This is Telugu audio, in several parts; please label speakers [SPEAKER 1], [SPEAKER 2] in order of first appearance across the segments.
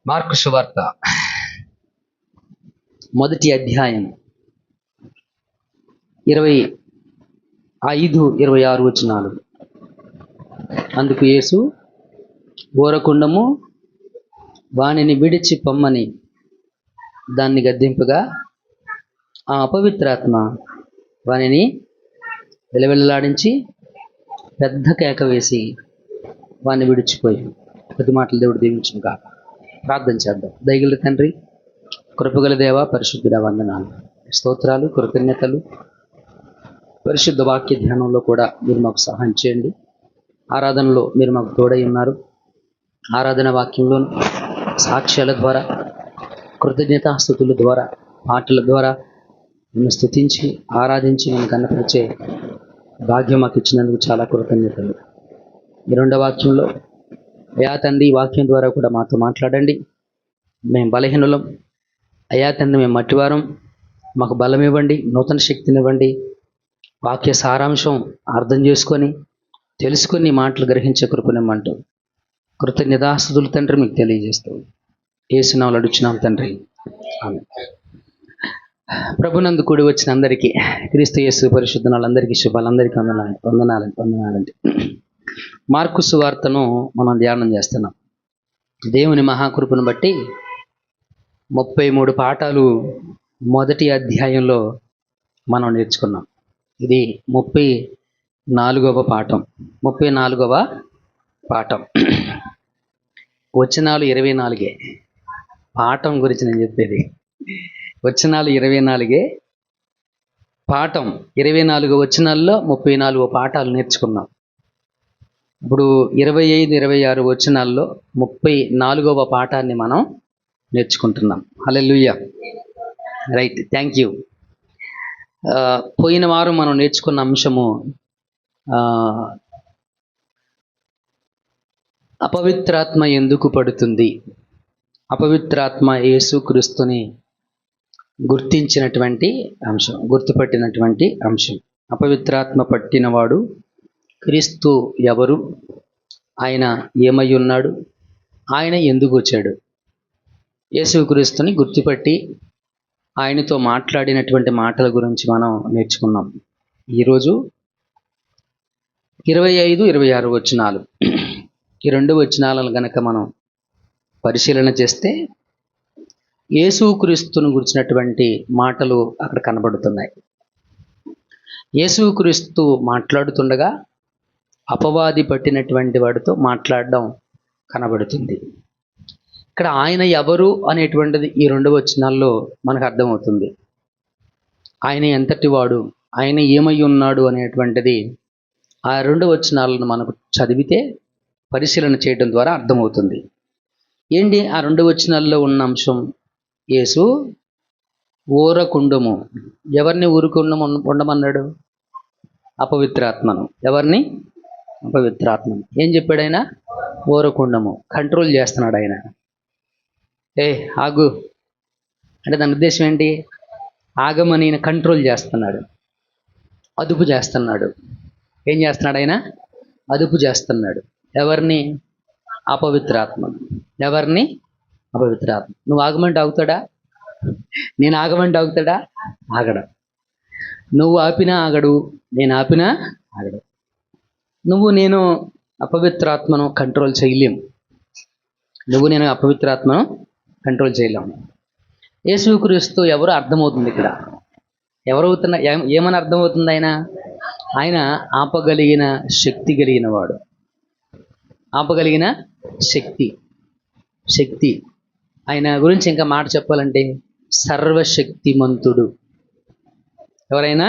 [SPEAKER 1] మార్కు సువార్త మొదటి అధ్యాయం 25-26 వచనాలు. అందుకు యేసు, ఊరకుండము, వానిని విడిచి పొమ్మని దాన్ని గద్దింపుగా, ఆ అపవిత్రాత్మ వానిని వెలవెలలాడించి పెద్ద కేక వేసి వాడిని విడిచిపోయి. కొద్ది మాటలు దేవుడు దీవించునుగా. ప్రార్థన చేద్దాం. దయగల తండ్రి, కృపగల దేవ, పరిశుద్ధుడ, వందనాలు, స్తోత్రాలు, కృతజ్ఞతలు. పరిశుద్ధ వాక్య ధ్యానంలో కూడా మీరు మాకు సహాయం చేయండి. ఆరాధనలో మీరు మాకు తోడై ఉన్నారు. ఆరాధన వాక్యంలోను సాక్ష్యాల ద్వారా, కృతజ్ఞతాస్తుతుల ద్వారా, పాటల ద్వారా నిన్ను స్తుతించి ఆరాధించి నేను కనపరిచే భాగ్యం మాకు ఇచ్చినందుకు చాలా కృతజ్ఞతలు. ఈ రెండో వాక్యంలో అయా తండ్రి, వాక్యం ద్వారా కూడా మాతో మాట్లాడండి. మేము బలహీనులం అయా తండ్రి, మేము మట్టివారం, మాకు బలం ఇవ్వండి, నూతన శక్తినివ్వండి. వాక్య సారాంశం అర్థం చేసుకొని తెలుసుకొని మాటలు గ్రహించే కృపనిమ్మంటూ కృతజ్ఞతాస్తుతులు తండ్రి మీకు తెలియజేస్తూ యేసునామములో అడుగుచున్నాం తండ్రి, ఆమేన్. ప్రభునందు కూడి వచ్చిన అందరికీ, క్రీస్తు యేసు పరిశుద్ధ నాళ్ళందరికీ శుభాలందరికీ వందనాలండి. మార్కు సువార్తను మనం ధ్యానం చేస్తున్నాం. దేవుని మహాకృపను బట్టి 33 పాఠాలు మొదటి అధ్యాయంలో మనం నేర్చుకున్నాం. ఇది 34వ పాఠం. 34వ పాఠం. వచనాలు 24. పాఠం గురించి నేను చెప్పేది వచనాలు 24. పాఠం 24 వచనాల్లో 34 పాఠాలు నేర్చుకున్నాం. ఇప్పుడు 25-26 వచనాల్లో 34వ పాఠాన్ని మనం నేర్చుకుంటున్నాం. హల్లెలూయా, రైట్, థ్యాంక్ యూ. పోయిన వారం మనం నేర్చుకున్న అంశము అపవిత్రాత్మ ఎందుకు పడుతుంది. అపవిత్రాత్మ యేసుక్రీస్తుని గుర్తించినటువంటి అంశం, గుర్తుపట్టినటువంటి అంశం. అపవిత్రాత్మ పట్టినవాడు క్రీస్తు ఎవరు, ఆయన ఏమై ఉన్నాడు, ఆయన ఎందుకు వచ్చాడు, యేసుక్రీస్తుని గుర్తుపట్టి ఆయనతో మాట్లాడినటువంటి మాటల గురించి మనం నేర్చుకున్నాం. ఈరోజు 25-26 వచనాలు. ఈ 2 వచనాలను గనక మనం పరిశీలన చేస్తే యేసుక్రీస్తును గురించినటువంటి మాటలు అక్కడ కనబడుతున్నాయి. యేసుక్రీస్తు మాట్లాడుతుండగా అపవాది పట్టినటువంటి వాడితో మాట్లాడడం కనబడుతుంది. ఇక్కడ ఆయన ఎవరు అనేటువంటిది ఈ 2 వచనాల్లో మనకు అర్థమవుతుంది. ఆయన ఎంతటి వాడు, ఆయన ఏమై ఉన్నాడు అనేటువంటిది ఆ 2 వచనాలను మనకు చదివితే, పరిశీలన చేయడం ద్వారా అర్థమవుతుంది. ఏంటి ఆ 2 వచనాల్లో ఉన్న అంశం? యేసు ఊరకుండము. ఎవరిని ఊరుకుండము ఉండమన్నాడు? అపవిత్రాత్మను. ఎవరిని? అపవిత్రాత్మను. ఏం చెప్పాడు ఆయన? ఊరకుండము. కంట్రోల్ చేస్తున్నాడు ఆయన. ఆగు అంటే దాని ఉద్దేశం ఏంటి? ఆగమని కంట్రోల్ చేస్తున్నాడు, అదుపు చేస్తున్నాడు. ఏం చేస్తున్నాడు ఆయన? అదుపు చేస్తున్నాడు. ఎవరిని? అపవిత్రాత్మను. ఎవరిని? అపవిత్రాత్మ. నువ్వు ఆగమంటే ఆగుతాడా? నేను ఆగమంటే ఆగుతాడా? ఆగడు. నువ్వు ఆపినా ఆగడు, నేను ఆపినా ఆగడు. నువ్వు నేను అపవిత్రాత్మను కంట్రోల్ చేయలేము. నువ్వు నేను అపవిత్రాత్మను కంట్రోల్ చేయలేము. యేసుక్రీస్తు ఎవరు అర్థమవుతుంది ఇక్కడ. ఎవరవుతున్నా ఏమని అర్థమవుతుంది? ఆయన ఆపగలిగిన శక్తి కలిగిన వాడు. ఆపగలిగిన శక్తి. ఆయన గురించి ఇంకా మాట చెప్పాలంటే సర్వశక్తిమంతుడు. ఎవరైనా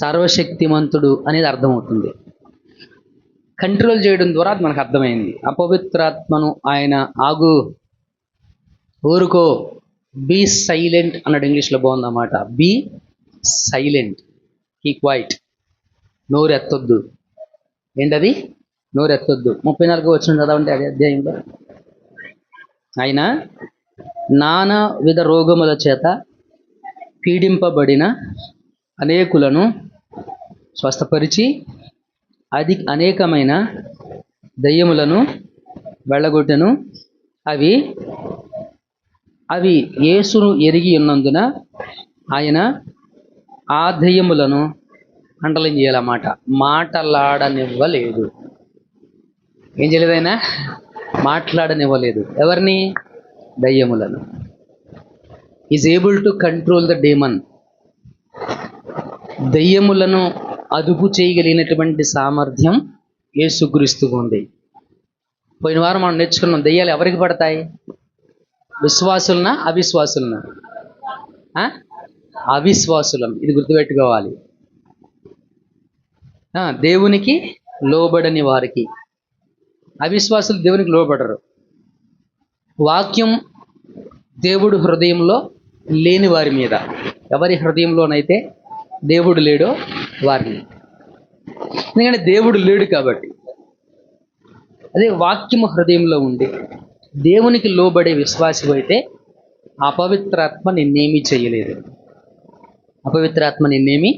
[SPEAKER 1] సర్వశక్తిమంతుడు అనేది అర్థమవుతుంది. కంట్రోల్ చేయడం ద్వారా అది మనకు అర్థమైంది. అపవిత్రాత్మను ఆయన ఆగు, ఊరుకో, బీ సైలెంట్ అన్నాడు. ఇంగ్లీష్లో బాగుందన్నమాట. బీ సైలెంట్, కీ క్వైట్, నోరెత్తొద్దు. ఏంటది? నోరెత్తొద్దు. 34 వచనం చదవండి అదే అధ్యాయంలో. ఆయన నానా విధ రోగముల చేత పీడింపబడిన అనేకులను స్వస్థపరిచి అనేకమైన దయ్యములను వెళ్ళగొట్టెను. అవి అవి యేసును ఎరిగి ఉన్నందున ఆయన ఆ దెయ్యములను అండలం చేయాలన్నమాట, మాటలాడనివ్వలేదు. ఏం చేయలేదు ఆయన? మాట్లాడనివ్వలేదు. ఎవరిని? దయ్యములను. Is able to control the demon. దయ్యములను అదుపు చేయగలిగినటువంటి సామర్థ్యం యేసుక్రీస్తుకు ఉంది. పోయిన వారం మనం నేర్చుకున్నాం, దయ్యాలు ఎవరికి పడతాయి? విశ్వాసులనా అవిశ్వాసులనా? అవిశ్వాసులం. ఇది గుర్తుపెట్టుకోవాలి. దేవునికి లోబడని వారికి. అవిశ్వాసులు దేవునికి లోబడరు. వాక్యం దేవుడు హృదయంలో లేని వారి మీద, ఎవరి హృదయంలోనైతే దేవుడు లేడో వారిని. ఎందుకంటే దేవుడు లేడు కాబట్టి. అదే వాక్యము హృదయంలో ఉండి దేవునికి లోబడే విశ్వాసి అయితే అపవిత్రాత్మ నిన్నేమీ చేయలేదు. అపవిత్రాత్మ నిన్నేమీ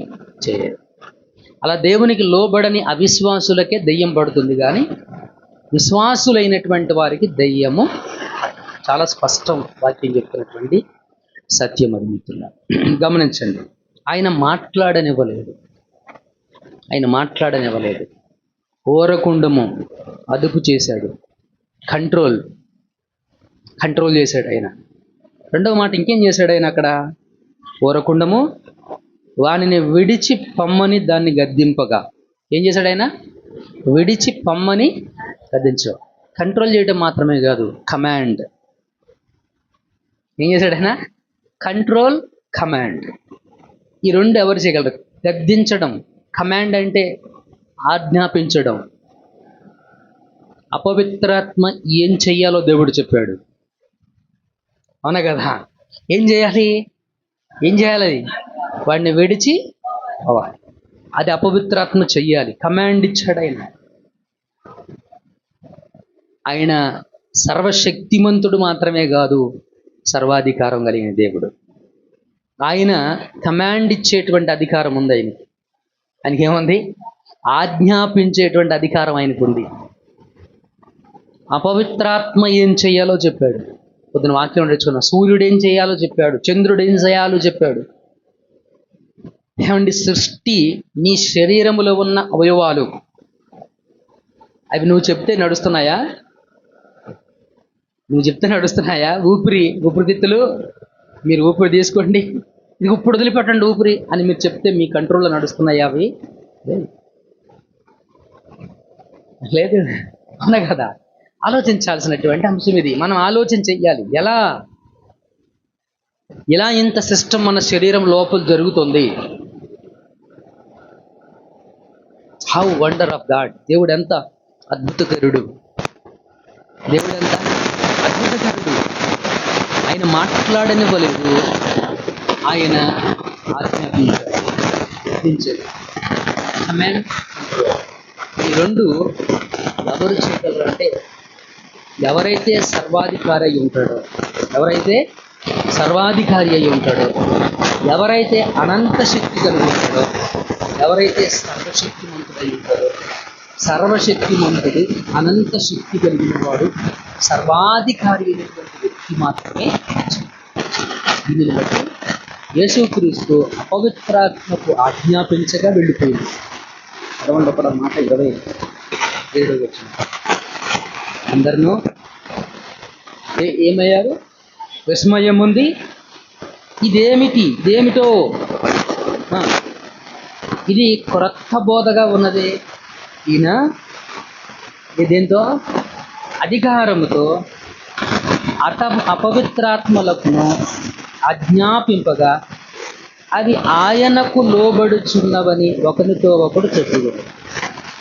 [SPEAKER 1] చేయలేదు. అలా దేవునికి లోబడని అవిశ్వాసులకే దెయ్యం పడుతుంది, కానీ విశ్వాసులైనటువంటి వారికి దెయ్యము చాలా స్పష్టం. వాక్యం చెప్తున్నటువంటి సత్యం అడుగుతున్నారు. గమనించండి, ఆయన మాట్లాడనివ్వలేదు. ఆయన మాట్లాడనివ్వలేదు. ఓరకుండము అదుపు చేశాడు, కంట్రోల్ చేశాడు ఆయన. రెండవ మాట ఇంకేం చేశాడు ఆయన అక్కడ? ఓరకుండము వానిని విడిచి పమ్మని దాన్ని గద్దింపగా. ఏం చేశాడు ఆయన? విడిచి పమ్మని గద్దించు. కంట్రోల్ చేయడం మాత్రమే కాదు, కమాండ్. ఏం చేశాడు ఆయన? Control, command. ఈ రెండు ఎవరు చేయగలరు? గద్దించడం. కమాండ్ అంటే ఆజ్ఞాపించడం. అపవిత్రాత్మ ఏం చెయ్యాలో దేవుడు చెప్పాడు, అవునా కదా? ఏం చేయాలి? అది వాడిని విడిచి అవ్వాలి. అది అపవిత్రాత్మ చెయ్యాలి. కమాండ్ ఇచ్చాడు ఆయన. ఆయన సర్వశక్తిమంతుడు మాత్రమే కాదు, సర్వాధికారం కలిగిన దేవుడు. ఆయన కమాండ్ ఇచ్చేటువంటి అధికారం ఉంది ఆయనకి. ఆయనకి ఏముంది? ఆజ్ఞాపించేటువంటి అధికారం ఆయనకు ఉంది. అపవిత్రాత్మ ఏం చెయ్యాలో చెప్పాడు. పొద్దున వాక్యం నేర్చుకున్నా. సూర్యుడు ఏం చేయాలో చెప్పాడు, చంద్రుడు ఏం చేయాలో చెప్పాడు. ఏమండి, సృష్టి, నీ శరీరములో ఉన్న అవయవాలు అవి నువ్వు చెప్తే నడుస్తున్నాయా? ఊపిరితిత్తులు, మీరు ఊపిరి తీసుకోండి, ఇది ఇప్పుడు వదిలిపెట్టండి ఊపిరి అని మీరు చెప్తే మీ కంట్రోల్లో నడుస్తున్నాయా అవి? లేదు, అవునా కదా? ఆలోచించాల్సినటువంటి అంశం ఇది. మనం ఆలోచన చెయ్యాలి. ఎలా ఇంత సిస్టమ్ మన శరీరం లోపల జరుగుతుంది. How wonder of God. దేవుడు ఎంత అద్భుతకరుడు. ఆయన మాట్లాడనివ్వలేదు, ఆయన ఆజ్ఞాపించాడు. ఈ రెండు ఎవరు చేయగలరు అంటే, ఎవరైతే సర్వాధికారి అయి ఉంటాడో, ఎవరైతే అనంత శక్తి కలిగి ఉంటాడో, ఎవరైతే సర్వశక్తిమంతుడై ఉంటాడో. సర్వశక్తిమంతుడు, అనంత శక్తి కలిగిన వాడు, సర్వాధికారి అయినటువంటి వ్యక్తి మాత్రమే. దీనిని బట్టి యేసుక్రీస్తు అపవిత్రాత్మకు ఆజ్ఞాపించగా వెళ్ళిపోయింది. 11వ మాట 27వ వచనం. అందరినూ ఏమయ్యారు? విస్మయం ఉంది. ఇదేమిటో, ఇది క్రొత్త బోధగా ఉన్నది. ఈయన ఇదేంతో అధికారముతో అపవిత్రాత్మలకు ఆజ్ఞాపింపగా అవి ఆయనకు లోబడుచున్నవని ఒకరితో ఒకడు చెప్పుకోడు.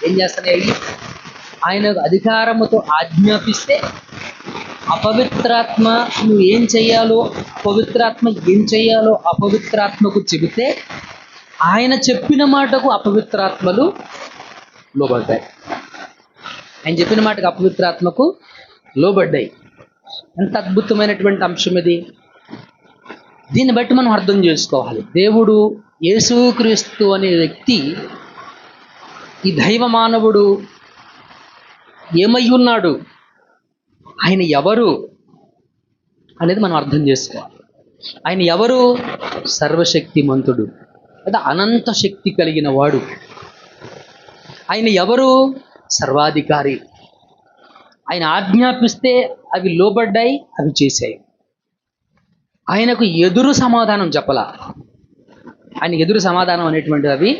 [SPEAKER 1] ఏం చేస్తున్నాయి? ఆయన అధికారముతో ఆజ్ఞాపిస్తే అపవిత్రాత్మ నువ్వు ఏం చెయ్యాలో, అపవిత్రాత్మకు చెబితే ఆయన చెప్పిన మాటకు అపవిత్రాత్మలు లోబడ్డాయి. ఆయన చెప్పిన మాటకు అపవిత్రాత్మకు లోబడ్డాయి. ఎంత అద్భుతమైనటువంటి అంశం ఇది. దీన్ని బట్టి మనం అర్థం చేసుకోవాలి, దేవుడు యేసుక్రీస్తు అనే వ్యక్తి, ఈ దైవ మానవుడు ఏమై ఉన్నాడు, ఆయన ఎవరు, అనేది మనం అర్థం చేసుకోవాలి. ఆయన ఎవరు? సర్వశక్తిమంతుడు, లేదా అనంత శక్తి కలిగిన వాడు. ఆయన ఎవరు? సర్వాధికారి. ఆయన ఆజ్ఞాపిస్తే అవి లోబడ్డాయి, అవి చేశాయి. ఆయనకు ఎదురు సమాధానం చెప్పలా. ఆయన ఎదురు సమాధానం అనేటువంటిది అవి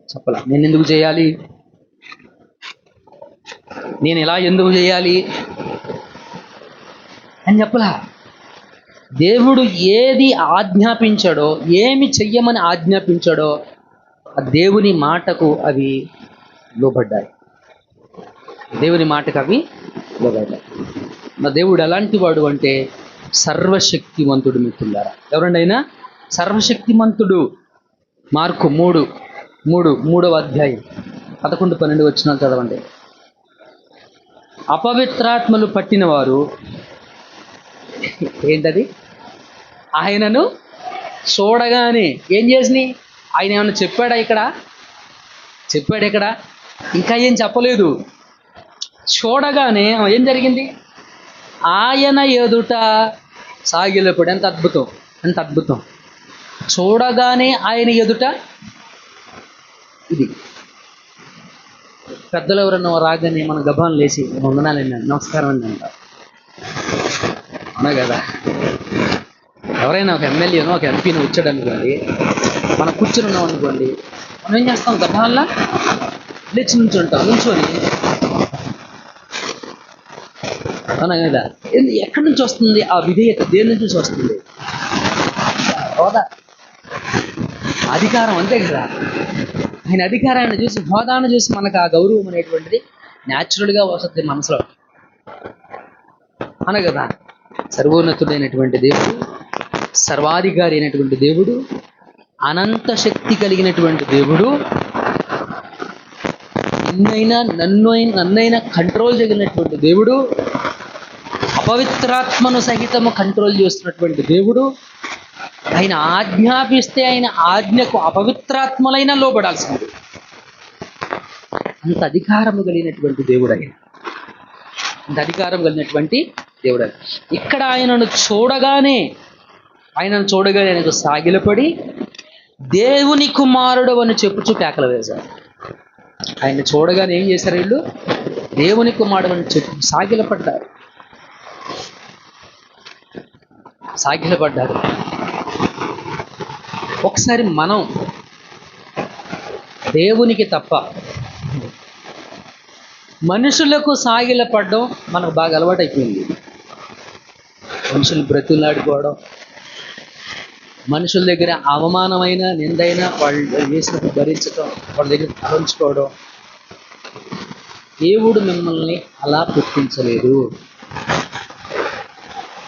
[SPEAKER 1] చెప్పలా. నేను ఎందుకు చేయాలి, నేను ఇలా ఎందుకు చేయాలి అని చెప్పలా. దేవుడు ఏది ఆజ్ఞాపించాడో, ఏమి చెయ్యమని ఆజ్ఞాపించాడో ఆ దేవుని మాటకు అవి లోబడ్డాయి. దేవుని మాటకు అవి లోబడ్డాయి. నా దేవుడు ఎలాంటి వాడు అంటే సర్వశక్తిమంతుడు. మిత్రులారా, ఎవరండి అయినా? సర్వశక్తిమంతుడు. మార్కు 3వ అధ్యాయం 11-12 వచనాలు చదవండి. అపవిత్రాత్మలు పట్టిన వారు ఏంటది? ఆయనను చూడగానే ఏం చేసినాయి? ఆయన ఏమన్నా చెప్పాడా ఇక్కడ? ఇంకా ఏం చెప్పలేదు. చూడగానే ఏం జరిగింది? ఆయన ఎదుట సాగిలపడి. ఎంత అద్భుతం! చూడగానే ఆయన ఎదుట. ఇది పెద్దలు ఎవరన్నా రాగానే మన గబాన్ లేచి వందనాలండి, నమస్కారం అండి అంటారు, అవునా కదా? ఎవరైనా ఒక ఎమ్మెల్యేనో ఒక ఎంపీని వచ్చాడు అనుకోండి, మనం కూర్చుని ఉన్నాం అనుకోండి, మనం ఏం చేస్తాం? గబాన్లా లేచి నుంచొని, అవునా కదా? ఎక్కడి నుంచి వస్తుంది ఆ విధేయత? దేని నుంచి వస్తుంది? హోదా, అధికారం, అంతే కదా? ఆయన అధికారాన్ని చూసి, హోదాను చూసి మనకు ఆ గౌరవం అనేటువంటిది న్యాచురల్గా వస్తుంది మనసులో, అవునా కదా? సర్వోన్నతుడైనటువంటి దేవుడు, సర్వాధికారి అయినటువంటి దేవుడు, అనంత శక్తి కలిగినటువంటి దేవుడు, నన్నైనా కంట్రోల్ చేయగలిగినటువంటి దేవుడు, అపవిత్రాత్మను సహితము కంట్రోల్ చేస్తున్నటువంటి దేవుడు. ఆయన ఆజ్ఞాపిస్తే ఆయన ఆజ్ఞకు అపవిత్రాత్మలైనా లోబడాల్సింది. అంత అధికారము కలిగినటువంటి దేవుడు ఆయన. ఇక్కడ ఆయనను చూడగానే ఆయనకు సాగిలపడి దేవుని కుమారుడు అని చెప్పుచూ కేకలు వేశారు. ఆయన చూడగానే ఏం చేశారు? వీళ్ళు దేవుని కుమారుడు అని చెప్పు సాగిలపడ్డారు. ఒకసారి మనం దేవునికి తప్ప మనుషులకు సాగిలపడడం మనకు బాగా అలవాటైపోయింది. మనుషులు బ్రతులాడుకోవడం, మనుషుల దగ్గర అవమానమైన నిందైన వాళ్ళు వేసినట్టు భరించడం, వాళ్ళ దగ్గర తలంచుకోవడం. దేవుడు మిమ్మల్ని అలా పుట్టించలేదు.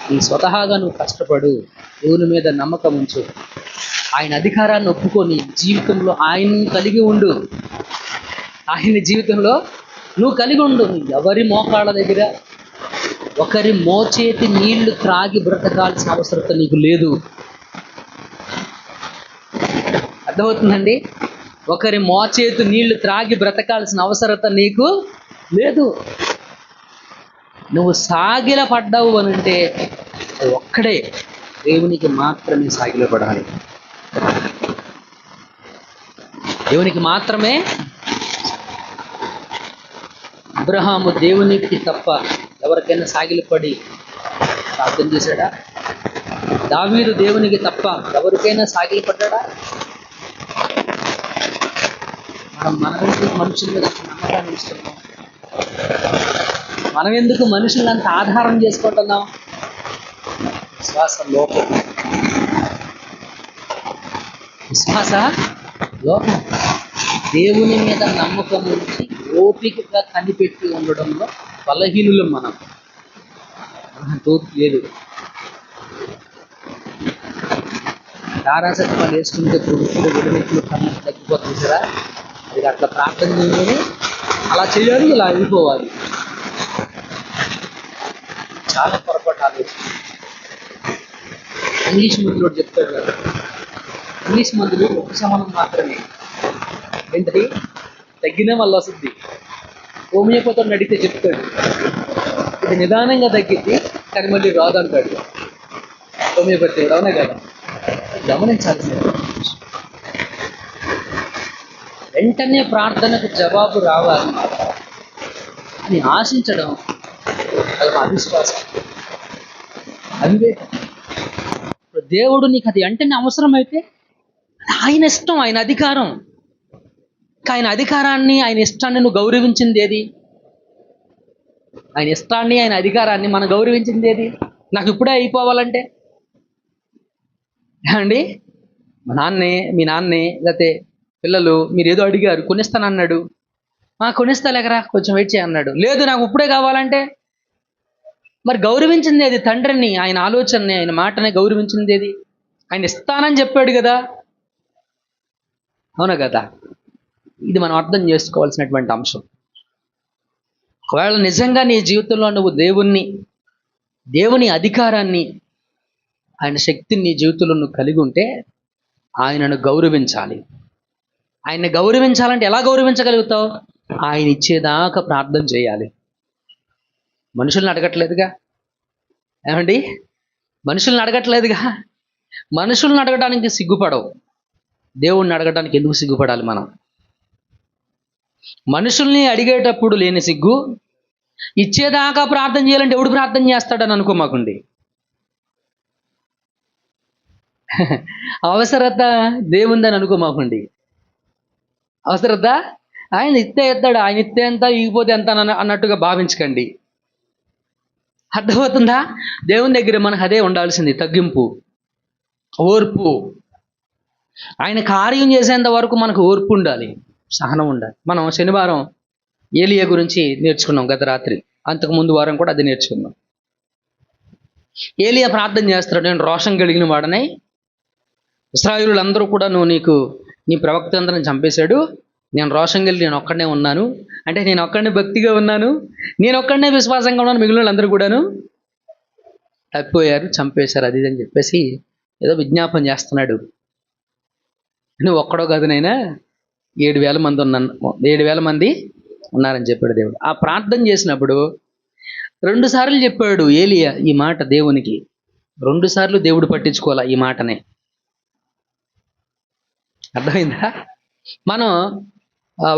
[SPEAKER 1] నీ స్వతహాగా నువ్వు కష్టపడు, దేవుని మీద నమ్మకం ఉంచు, ఆయన అధికారాన్ని ఒప్పుకొని జీవితంలో ఆయన్ని కలిగి ఉండు. ఆయన జీవితంలో నువ్వు కలిగి ఉండు. ఎవరి మోకాళ్ళ దగ్గర ఒకరి మోచేతి నీళ్లు త్రాగి బ్రతకాల్సిన అవసరత నీకు లేదు. అర్థమవుతుందండి? ఒకరి మోచేతి నీళ్లు త్రాగి బ్రతకాల్సిన అవసరత నీకు లేదు. నువ్వు సాగిల పడ్డావు అనంటే ఒక్కడే దేవునికి మాత్రమే సాగిలపడాలి. దేవునికి మాత్రమే. అబ్రహాము దేవునికి తప్ప ఎవరికైనా సాగిలపడి ప్రార్థన చేశాడా? దావీదు దేవునికి తప్ప ఎవరికైనా సాగిలపడ్డా? మనం మనుషుల మీద నమ్మకాన్ని ఇస్తున్నాం. మనం ఎందుకు మనుషులను అంత ఆధారం చేసుకుంటున్నాం? విశ్వాస లోపం. దేవుని మీద నమ్మకం ఉంచి ఓపికగా కనిపెట్టి ఉండడంలో బలహీనులు మనం. తోపు లేదు. దారాసక్తి వాళ్ళు వేసుకుంటే కొడుకులు విడమెట్లు కన్ను తగ్గిపోతుంది కదా. అది అట్లా ప్రార్థన చేయని అలా చేయాలి, ఇలా అయిపోవాలి. చాలా పొరపాటు ఆలోచన. ఇంగ్లీష్ మందులో చెప్తాడు కదా, ఇంగ్లీష్ మందులు ఉపశమనం మాత్రమే. ఏంటది? తగ్గినా మళ్ళీ వస్తుంది. హోమియోపతిని అడిగితే చెప్తాడు, ఇది నిదానంగా తగ్గింది కానీ మళ్ళీ రాదంటాడు. హోమియోపతి దేవుడు, అవునా కదా? గమనించాల్సిన వెంటనే ప్రార్థనకు జవాబు రావాలి అని ఆశించడం అది అవిశ్వాసం, అవివేకం. దేవుడు నీకు అది వెంటనే అవసరమైతే ఆయన ఇష్టం, ఆయన అధికారం. ఆయన అధికారాన్ని, ఆయన ఇష్టాన్ని నువ్వు గౌరవించింది ఏది? ఆయన ఇష్టాన్ని, ఆయన అధికారాన్ని మనం గౌరవించింది ఏది? నాకు ఇప్పుడే అయిపోవాలంటే అండి, మీ నాన్నే లేకపోతే పిల్లలు మీరు ఏదో అడిగారు, కొనిస్తానన్నాడు, కొనిస్తాలేకరా కొంచెం వెయిట్ చేయన్నాడు. లేదు నాకు ఇప్పుడే కావాలంటే మరి గౌరవించింది ఏది? తండ్రిని, ఆయన ఆలోచనని, ఆయన మాటని గౌరవించింది ఏది? ఆయన ఇస్తానని చెప్పాడు కదా, అవునా కదా? ఇది మనం అర్థం చేసుకోవాల్సినటువంటి అంశం. ఒకవేళ నిజంగా నీ జీవితంలో నువ్వు దేవుని అధికారాన్ని, ఆయన శక్తిని నీ జీవితంలో నువ్వు కలిగి ఉంటే ఆయనను గౌరవించాలి. ఆయన్ని గౌరవించాలంటే ఎలా గౌరవించగలుగుతావు? ఆయన ఇచ్చేదాకా ప్రార్థన చేయాలి. మనుషుల్ని అడగట్లేదుగా, ఏమండి? మనుషుల్ని అడగట్లేదుగా. మనుషుల్ని అడగడానికి సిగ్గుపడవు, దేవుణ్ణి అడగడానికి ఎందుకు సిగ్గుపడాలి మనం? మనుషుల్ని అడిగేటప్పుడు లేని సిగ్గు ఇచ్చేదాకా ప్రార్థన చేయాలంటే ఎవడు ప్రార్థన చేస్తాడని అనుకోమాకండి. అవసరత దేవుందని అనుకోమాకండి. అవసరత ఆయన ఇస్తే ఎత్తాడు, ఆయన ఇస్తే ఎంత, ఇగిపోతే ఎంత అన్నట్టుగా భావించకండి. అర్థమవుతుందా? దేవుని దగ్గర మనకు అదే ఉండాల్సింది, తగ్గింపు, ఓర్పు. ఆయన కార్యం చేసేంత వరకు మనకు ఓర్పు ఉండాలి, సహనం ఉండాలి. మనం శనివారం ఏలియా గురించి నేర్చుకున్నాం గత రాత్రి, అంతకుముందు వారం కూడా అది నేర్చుకున్నాం. ఏలియా ప్రార్థన చేస్తాడు, నేను రోషం కలిగిన వాడనై, ఇశ్రాయేలులందరూ కూడా నీ ప్రవక్త అందరిని చంపేశాడు, నేను రోషం కలిగి నేను ఒక్కడనే ఉన్నాను, అంటే నేను ఒక్కడనే భక్తిగా ఉన్నాను, నేను ఒక్కడనే విశ్వాసంగా ఉన్నాను, మిగిలిన వాళ్ళందరూ కూడాను తప్పిపోయారు, చంపేశారు, అది అని చెప్పేసి ఏదో విజ్ఞాపన చేస్తున్నాడు. నువ్వు ఒక్కడో కాదునైనా 7,000 మంది 7,000 మంది ఉన్నారని చెప్పాడు దేవుడు. ఆ ప్రార్థన చేసినప్పుడు 2 సార్లు చెప్పాడు ఏలియా ఈ మాట దేవునికి. 2 సార్లు దేవుడు పట్టించుకోవాలా ఈ మాటనే. అర్థమైందా? మనం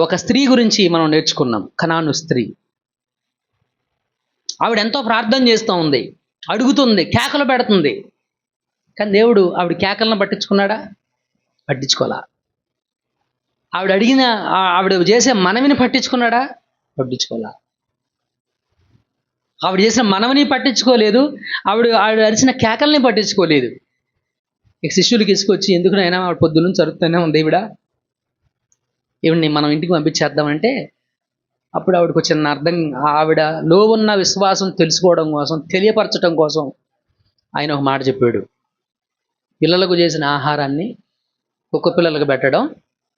[SPEAKER 1] ఒక స్త్రీ గురించి మనం నేర్చుకున్నాం, కనాను స్త్రీ. ఆవిడ ఎంతో ప్రార్థన చేస్తూ ఉంది, అడుగుతుంది, కేకలు పెడుతుంది. కానీ దేవుడు ఆవిడ కేకలను పట్టించుకున్నాడా? పట్టించుకోవాలా. ఆవిడ చేసే మనవిని పట్టించుకున్నాడా? పట్టించుకోవాలా. ఆవిడ చేసిన మనవిని పట్టించుకోలేదు, ఆవిడ అరిచిన కేకల్ని పట్టించుకోలేదు. ఇక శిష్యులకి ఇసుకొచ్చి, ఎందుకునైనా ఆవిడ పొద్దున్నుంచి అరుస్తూనే ఉంది, ఈవిడ్ని మనం ఇంటికి పంపించేద్దామంటే అప్పుడు ఆవిడకు చిన్న అర్థం, ఆవిడలో ఉన్న విశ్వాసం తెలుసుకోవడం కోసం, తెలియపరచడం కోసం ఆయన ఒక మాట చెప్పాడు. పిల్లలకు చేసిన ఆహారాన్ని కుక్క పిల్లలకు పెట్టడం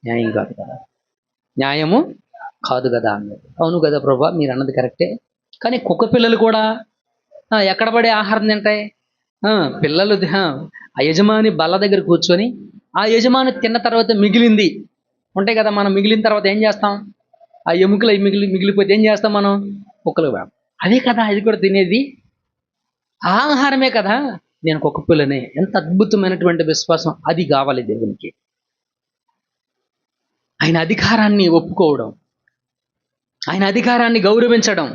[SPEAKER 1] న్యాయం కాదు కదా, న్యాయము కాదు కదా అన్నాడు. అవును కదా ప్రభా, మీరు అన్నది కరెక్టే, కానీ కుక్క పిల్లలు కూడా ఎక్కడ పడే ఆహారం తింటాయి? పిల్లలు ఆ యజమాని బల్ల దగ్గర కూర్చొని, ఆ యజమాని తిన్న తర్వాత మిగిలింది ఉంటాయి కదా, మనం మిగిలిన తర్వాత ఏం చేస్తాం? ఆ ఎముకలు మిగిలిపోతే ఏం చేస్తాం మనం? కుక్కలు. అదే కదా ఇది కూడా తినేది, ఆహారమే కదా. నేను కుక్క పిల్లనే. ఎంత అద్భుతమైనటువంటి విశ్వాసం! అది కావాలి దేవునికి. ఆయన అధికారాన్ని ఒప్పుకోవడం, ఆయన అధికారాన్ని గౌరవించడం.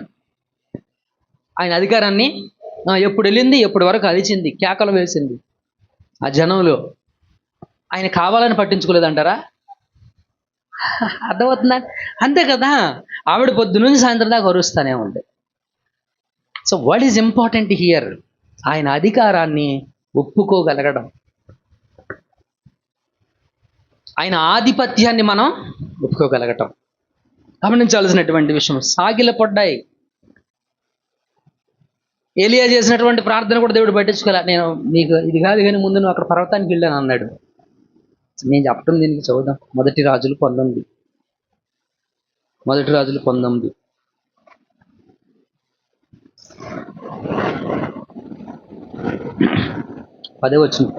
[SPEAKER 1] ఆయన అధికారాన్ని ఎప్పుడు వెళ్ళింది, ఎప్పటి వరకు అరిచింది, కేకలు వేసింది ఆ జనంలో, ఆయన కావాలని పట్టించుకోలేదంటారా? అర్థమవుతుందా? అంతే కదా, ఆవిడ పొద్దు నుంచి సాయంత్రం దాకా అరుస్తూనే ఉంది. So what is important here? ఆయన అధికారాన్ని ఒప్పుకోగలగడం, ఆయన ఆధిపత్యాన్ని మనం ఒప్పుకోగలగటం గమనించాల్సినటువంటి విషయం. సాగిలపడ్డాయి. ఏలియా చేసినటువంటి ప్రార్థన కూడా దేవుడు పట్టించుకోలే. నేను నీకు ఇది కాదు కానీ ముందు నువ్వు అక్కడ పర్వతానికి వెళ్ళాను అన్నాడు. నేను చెప్పడం దీనికి చదువుదాం. 1 రాజులు 19. 1 రాజులు 19. అదే వచ్చింది.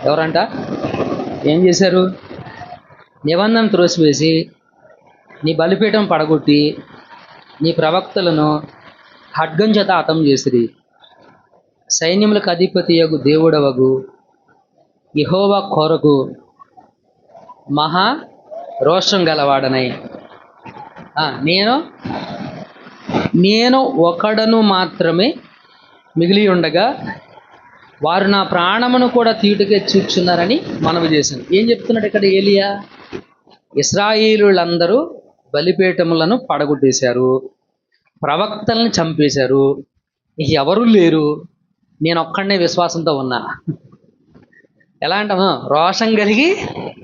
[SPEAKER 1] ఎవరంట ఏం చేశారు? నిబంధన త్రోసివేసి నీ బలిపీఠం పడగొట్టి నీ ప్రవక్తలను ఖడ్గం చేత హతం చేసిరి. సైన్యములకు అధిపతియగు దేవుడవగు యెహోవా కొరకు మహా రోషం గలవాడనై నేను నేను ఒకడను మాత్రమే మిగిలి ఉండగా వారు నా ప్రాణమును కూడా తీటుకే చూచున్నారని మనవి చేశాను. ఏం చెప్తున్నాడు ఇక్కడ ఏలియా? ఇశ్రాయేలులందరూ బలిపీఠములను పడగొట్టేశారు, ప్రవక్తలను చంపేశారు, ఎవరూ లేరు, నేను ఒక్కడనే విశ్వాసంతో ఉన్నా. ఎలా అంటాము? రోషం కలిగి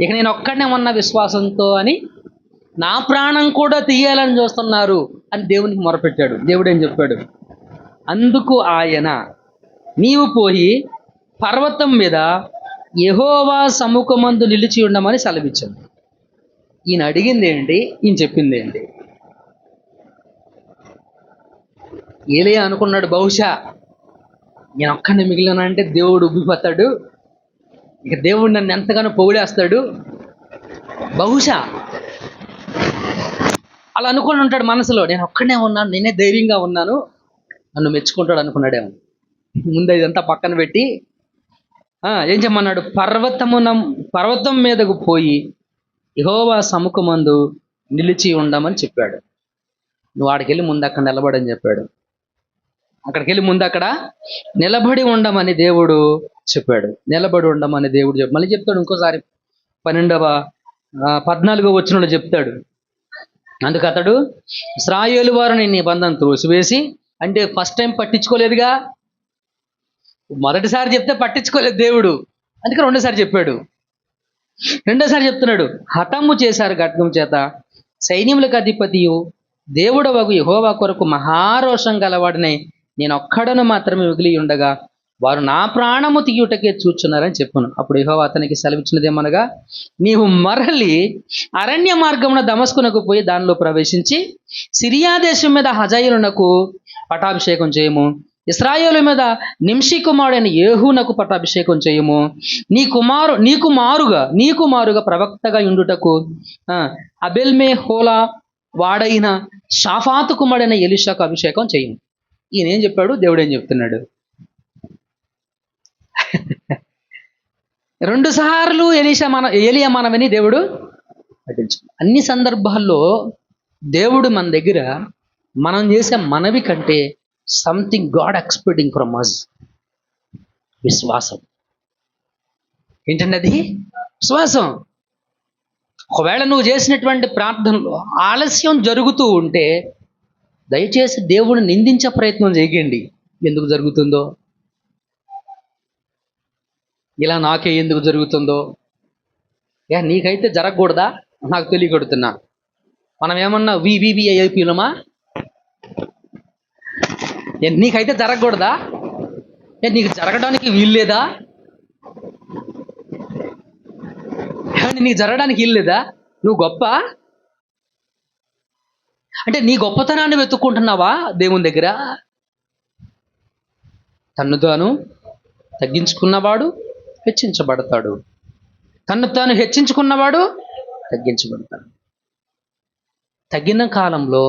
[SPEAKER 1] ఇక నేను ఒక్కడనే ఉన్న విశ్వాసంతో అని, నా ప్రాణం కూడా తీయాలని చూస్తున్నారు అని దేవునికి మొరపెట్టాడు. దేవుడు ఏం చెప్పాడు? అందుకు ఆయన, నీవు పోయి పర్వతం మీద యెహోవా సముఖమందు నిలిచి ఉండమని సెలవిచ్చాను. ఈయన అడిగింది ఏంటి? ఈయన చెప్పింది ఏంటి? ఏలియా అనుకున్నాడు, బహుశా నేను ఒక్కడిని మిగిలినంటే దేవుడు ఉబ్బిపోతాడు, ఇక దేవుడు నన్ను ఎంతగానో పొగిడేస్తాడు, బహుశా అలా అనుకుని ఉంటాడు మనసులో. నేను ఒక్కడనే ఉన్నాను, నేనే ధైర్యంగా ఉన్నాను, నన్ను మెచ్చుకుంటాడు అనుకున్నాడేమో. ముందు ఇదంతా పక్కన పెట్టి ఏం చెప్పమన్నాడు? పర్వతం మీదకు పోయి యెహోవా సముఖమందు నిలిచి ఉండమని చెప్పాడు. నువ్వు ఆడికి వెళ్ళి ముందు అక్కడ నిలబడని చెప్పాడు. అక్కడికి వెళ్ళి ముందు అక్కడ నిలబడి ఉండమని దేవుడు చెప్పాడు. నిలబడి ఉండమని దేవుడు మళ్ళీ చెప్తాడు ఇంకోసారి 14వ వచనంలో చెప్తాడు. అందుకు అతడు, ఇశ్రాయేలు వారు నీ నిబంధన త్రోసివేసి, అంటే ఫస్ట్ టైం పట్టించుకోలేదుగా, మొదటిసారి చెప్తే పట్టించుకోలేదు దేవుడు, అందుకే రెండోసారి చెప్పాడు. రెండోసారి చెప్తున్నాడు, హతము చేశారు ఖడ్గం చేత సైన్యములకు అధిపతియు దేవుడవగు యెహోవా కొరకు మహారోషం గలవాడినై నేను ఒక్కడను మాత్రమే మిగిలి ఉండగా వారు నా ప్రాణము తీయుటకే చూచున్నారని చెప్పాను. అప్పుడు యెహోవా అతనికి సెలవిచ్చినదేమనగా, నీవు మరలి అరణ్య మార్గమున దమస్కునకు పోయి దానిలో ప్రవేశించి సిరియా దేశం మీద హజాయేలునకు పట్టాభిషేకం చేయము, ఇశ్రాయేలు మీద నింషి కుమారుడైన యేహూనకు పట్టాభిషేకం చేయము, నీకు మారుగా ప్రవక్తగా ఉండుటకు అబెల్మే హోలా వాడైన షాఫాతు కుమారుడైన ఎలీషాకు అభిషేకం చేయము. ఈయన ఏం చెప్పాడు? దేవుడు ఏం చెప్తున్నాడు? 2 సార్లు ఏలియా మనవని దేవుడు పట్టించు. అన్ని సందర్భాల్లో దేవుడు మన దగ్గర మనం చేసే మనవి కంటే something God expecting from us, విశ్వాసం. ఏంటండి అది? విశ్వాసం. ఒకవేళ నువ్వు చేసినటువంటి ప్రార్థనలో ఆలస్యం జరుగుతూ ఉంటే దయచేసి దేవుడిని నిందించే ప్రయత్నం చేయకండి. ఎందుకు జరుగుతుందో, ఇలా నాకే ఎందుకు జరుగుతుందో, నీకైతే జరగకూడదా? నాకు తెలియకొడుతున్నా. మనం ఏమన్నా వివిఐపీలమా? నీకైతే జరగకూడదా? నీకు జరగడానికి వీల్లేదా? నీకు జరగడానికి వీల్లేదా? నువ్వు గొప్ప అంటే నీ గొప్పతనాన్ని వెతుక్కుంటున్నావా దేవుని దగ్గర? తన్ను తాను తగ్గించుకున్నవాడు హెచ్చించబడతాడు, తన్ను తాను హెచ్చించుకున్నవాడు తగ్గించబడతాడు. తగిన కాలంలో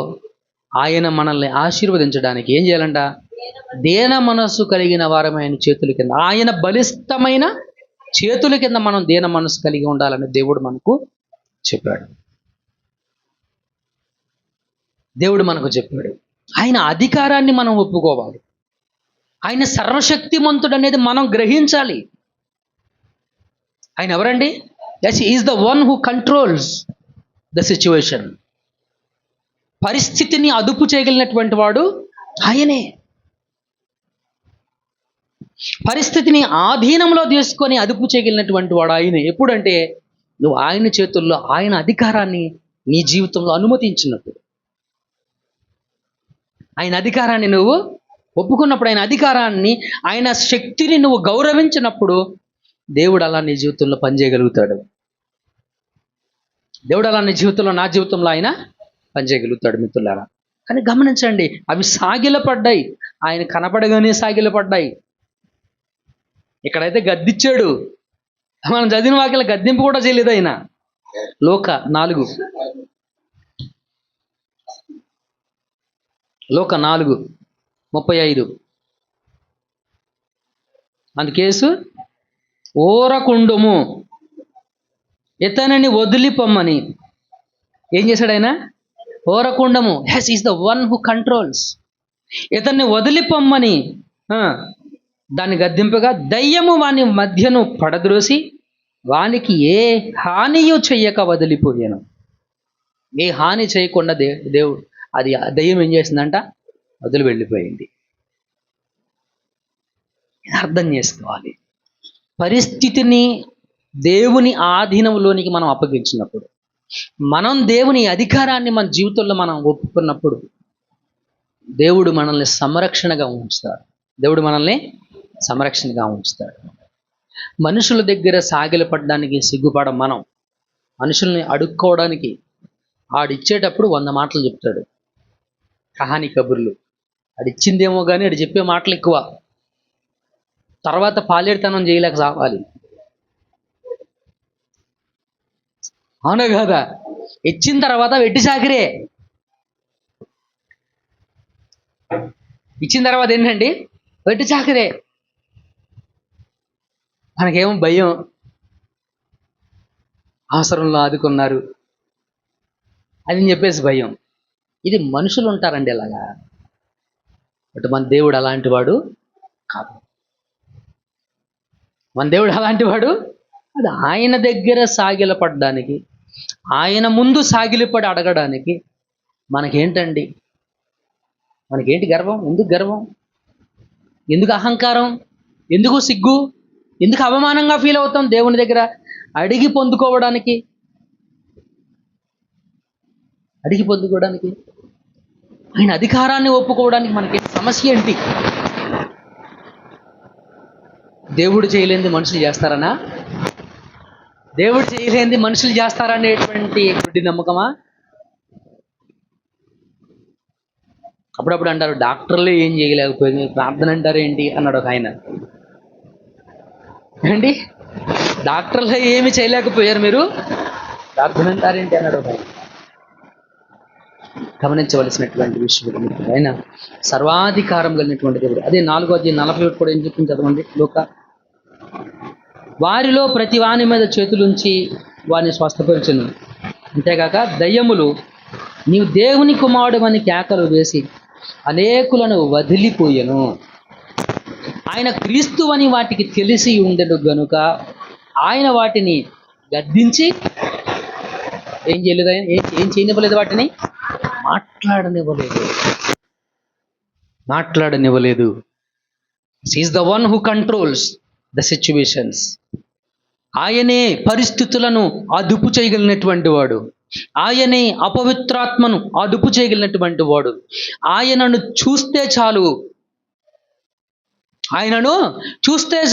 [SPEAKER 1] ఆయన మనల్ని ఆశీర్వదించడానికి ఏం చేయాలంట? దేన మనస్సు కలిగిన వారమైన చేతుల కింద, ఆయన బలిష్టమైన చేతుల కింద మనం దేన మనస్సు కలిగి ఉండాలని దేవుడు మనకు చెప్పాడు. దేవుడు మనకు చెప్పాడు. ఆయన అధికారాన్ని మనం ఒప్పుకోవాలి. ఆయన సర్వశక్తిమంతుడు అనేది మనం గ్రహించాలి. ఆయన ఎవరండి? yes, he is the one who controls the situation. పరిస్థితిని అదుపు చేయగలిగినటువంటి వాడు ఆయనే. పరిస్థితిని ఆధీనంలో తీసుకొని అదుపు చేయగలిగినటువంటి వాడు ఆయనే. ఎప్పుడంటే నువ్వు ఆయన చేతుల్లో ఆయన అధికారాన్ని నీ జీవితంలో అనుమతించినప్పుడు, ఆయన అధికారాన్ని నువ్వు ఒప్పుకున్నప్పుడు, ఆయన అధికారాన్ని, ఆయన శక్తిని నువ్వు గౌరవించినప్పుడు దేవుడు అలా నీ జీవితంలో పనిచేయగలుగుతాడు. దేవుడు అలా నీ జీవితంలో, నా జీవితంలో ఆయన పనిచేయగలుగుతాడు మిత్రులారా. కానీ గమనించండి, అవి సాగిలపడ్డాయి. ఆయన కనపడగానే సాగిలపడ్డాయి. ఇక్కడైతే గద్దిచ్చాడు. మనం చదివిన వాక్యాల గద్దింపు కూడా చేయలేదు ఆయన. లోక 4 లోక 4:35. అందుకేసు ఊరకుండుము, ఇతనిని వదిలిపొమ్మని ఏం చేశాడు ఆయన? ఊరకుండము. He's is the one who controls. ఇతన్ని వదిలిపొమ్మని దాన్ని గద్దింపగా, దయ్యము వాని మధ్యను పడద్రోసి వానికి ఏ హానియు చెయ్యక వదిలిపోయాను. ఏ హాని చేయకుండా దేవుడు అది దయ్యం ఏం చేసిందంట? వదిలి వెళ్ళిపోయింది. అర్థం చేసుకోవాలి. పరిస్థితిని దేవుని ఆధీనంలోనికి మనం అప్పగించినప్పుడు, మనం దేవుని అధికారాన్ని మన జీవితంలో మనం ఒప్పుకున్నప్పుడు దేవుడు మనల్ని సంరక్షణగా ఉంచుతాడు. దేవుడు మనల్ని సంరక్షణగా ఉంచుతాడు. మనుషుల దగ్గర సాగిలపడడానికి సిగ్గుపడం మనం. మనుషుల్ని అడుక్కోవడానికి ఆడిచ్చేటప్పుడు 100 మాటలు చెప్తాడు, కహాని కబుర్లు. ఆడిచ్చిందేమో కానీ ఆడు చెప్పే మాటలు ఎక్కువ. తర్వాత పాలేరుతనం చేయలేక సావాలి. అవునా కదా? ఇచ్చిన తర్వాత వెట్టి సాకిరే. ఇచ్చిన తర్వాత ఏంటండి? వెట్టి చాకరే. మనకేమో భయం, అవసరంలో ఆదుకున్నారు అని చెప్పేసి భయం. ఇది మనుషులు ఉంటారండి ఇలాగా. బట్ మన దేవుడు అలాంటి వాడు కాదు. మన దేవుడు అలాంటి వాడు అది. ఆయన దగ్గర సాగిలపడడానికి, ఆయన ముందు సాగిలపడి అడగడానికి మనకేంటండి? మనకేంటి గర్వం? ఎందుకు గర్వం? ఎందుకు అహంకారం? ఎందుకు సిగ్గు? ఎందుకు అవమానంగా ఫీల్ అవుతాం దేవుని దగ్గర అడిగి పొందుకోవడానికి? ఆయన అధికారాన్ని ఒప్పుకోవడానికి మనకి సమస్య ఏంటి? దేవుడు చేయలేనిది మనుషులు చేస్తారనా? దేవుడు చేయలేనిది మనుషులు చేస్తారనేటువంటి గుడ్డి నమ్మకమా? అప్పుడప్పుడు అంటారు, డాక్టర్లే ఏం చేయలేకపోయింది, ప్రార్థన అంటారేంటి అన్నాడు ఒక ఆయన. ఏంటి, డాక్టర్లే ఏమి చేయలేకపోయారు, మీరు ప్రార్థన అంటారేంటి అన్నాడు ఒక ఆయన. గమనించవలసినటువంటి విషయం. ఆయన సర్వాధికారం కలిగినటువంటి దేవుడు. అదే 4:41 కూడా ఏం చెప్పింది చదవండి. లోక వారిలో ప్రతి వాని మీద చేతులుంచి వారిని స్వస్థపరచును. అంతేగాక దయ్యములు నీవు దేవుని కుమారుడు అని కేకలు వేసి అనేకులను వదిలిపోయెను. ఆయన క్రీస్తు అని వాటికి తెలిసి ఉండెను గనుక ఆయన వాటిని గద్దించి ఏం చేయలేదు? ఏం చేయనివ్వలేదు? వాటిని మాట్లాడనివ్వలేదు. Is the one who controls the situations. ఆయనే పరిస్థితులను అదుపు చేయగలిగినటువంటి వాడు. ఆయనే అపవిత్రాత్మను అదుపు చేయగలిగినటువంటి వాడు. ఆయనను చూస్తే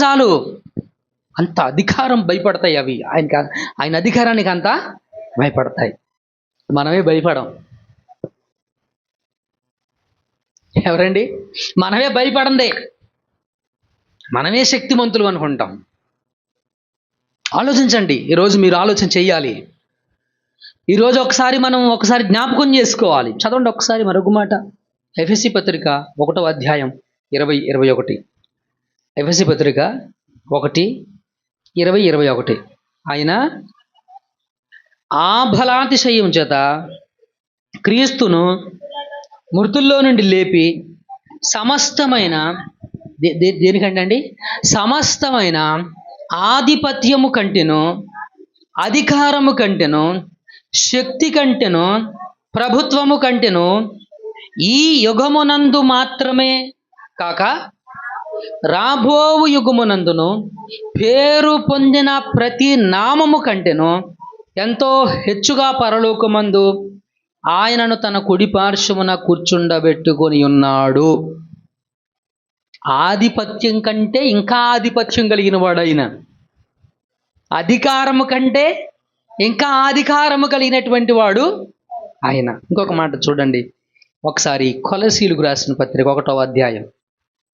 [SPEAKER 1] చాలు అంత అధికారం భయపడతాయి అవి. ఆయన అధికారానికి అంత భయపడతాయి. మనమే భయపడం. ఎవరండి? మనమే భయపడందే. మనమే శక్తిమంతులు అనుకుంటాం. ఆలోచించండి. ఈరోజు మీరు ఆలోచన చెయ్యాలి. ఈరోజు ఒకసారి జ్ఞాపకం చేసుకోవాలి. చదవండి ఒకసారి మరొక మాట. ఎఫెసీ పత్రిక 1:20-21. ఎఫెసీ పత్రిక 1:20-21. ఆయన ఆ బలాతిశయం చేత క్రీస్తును మృతుల్లో నుండి లేపి సమస్తమైన దేనికంటే అండి? సమస్తమైన ఆధిపత్యము కంటెను, అధికారము కంటెను, శక్తి కంటెను, ప్రభుత్వము కంటెను ఈ యుగమునందు మాత్రమే కాక రాబోవు యుగమునందును పేరు పొందిన ప్రతి నామము కంటెను ఎంతో హెచ్చుగా పరలోకమందు ఆయనను తన కుడి పార్శ్వమున కూర్చుండబెట్టుకొని ఉన్నాడు. ఆధిపత్యం కంటే ఇంకా ఆధిపత్యం కలిగిన వాడు ఆయన. అధికారము కంటే ఇంకా అధికారము కలిగినటువంటి వాడు ఆయన. ఇంకొక మాట చూడండి ఒకసారి. కొలసీలకు రాసిన పత్రిక 1వ అధ్యాయం.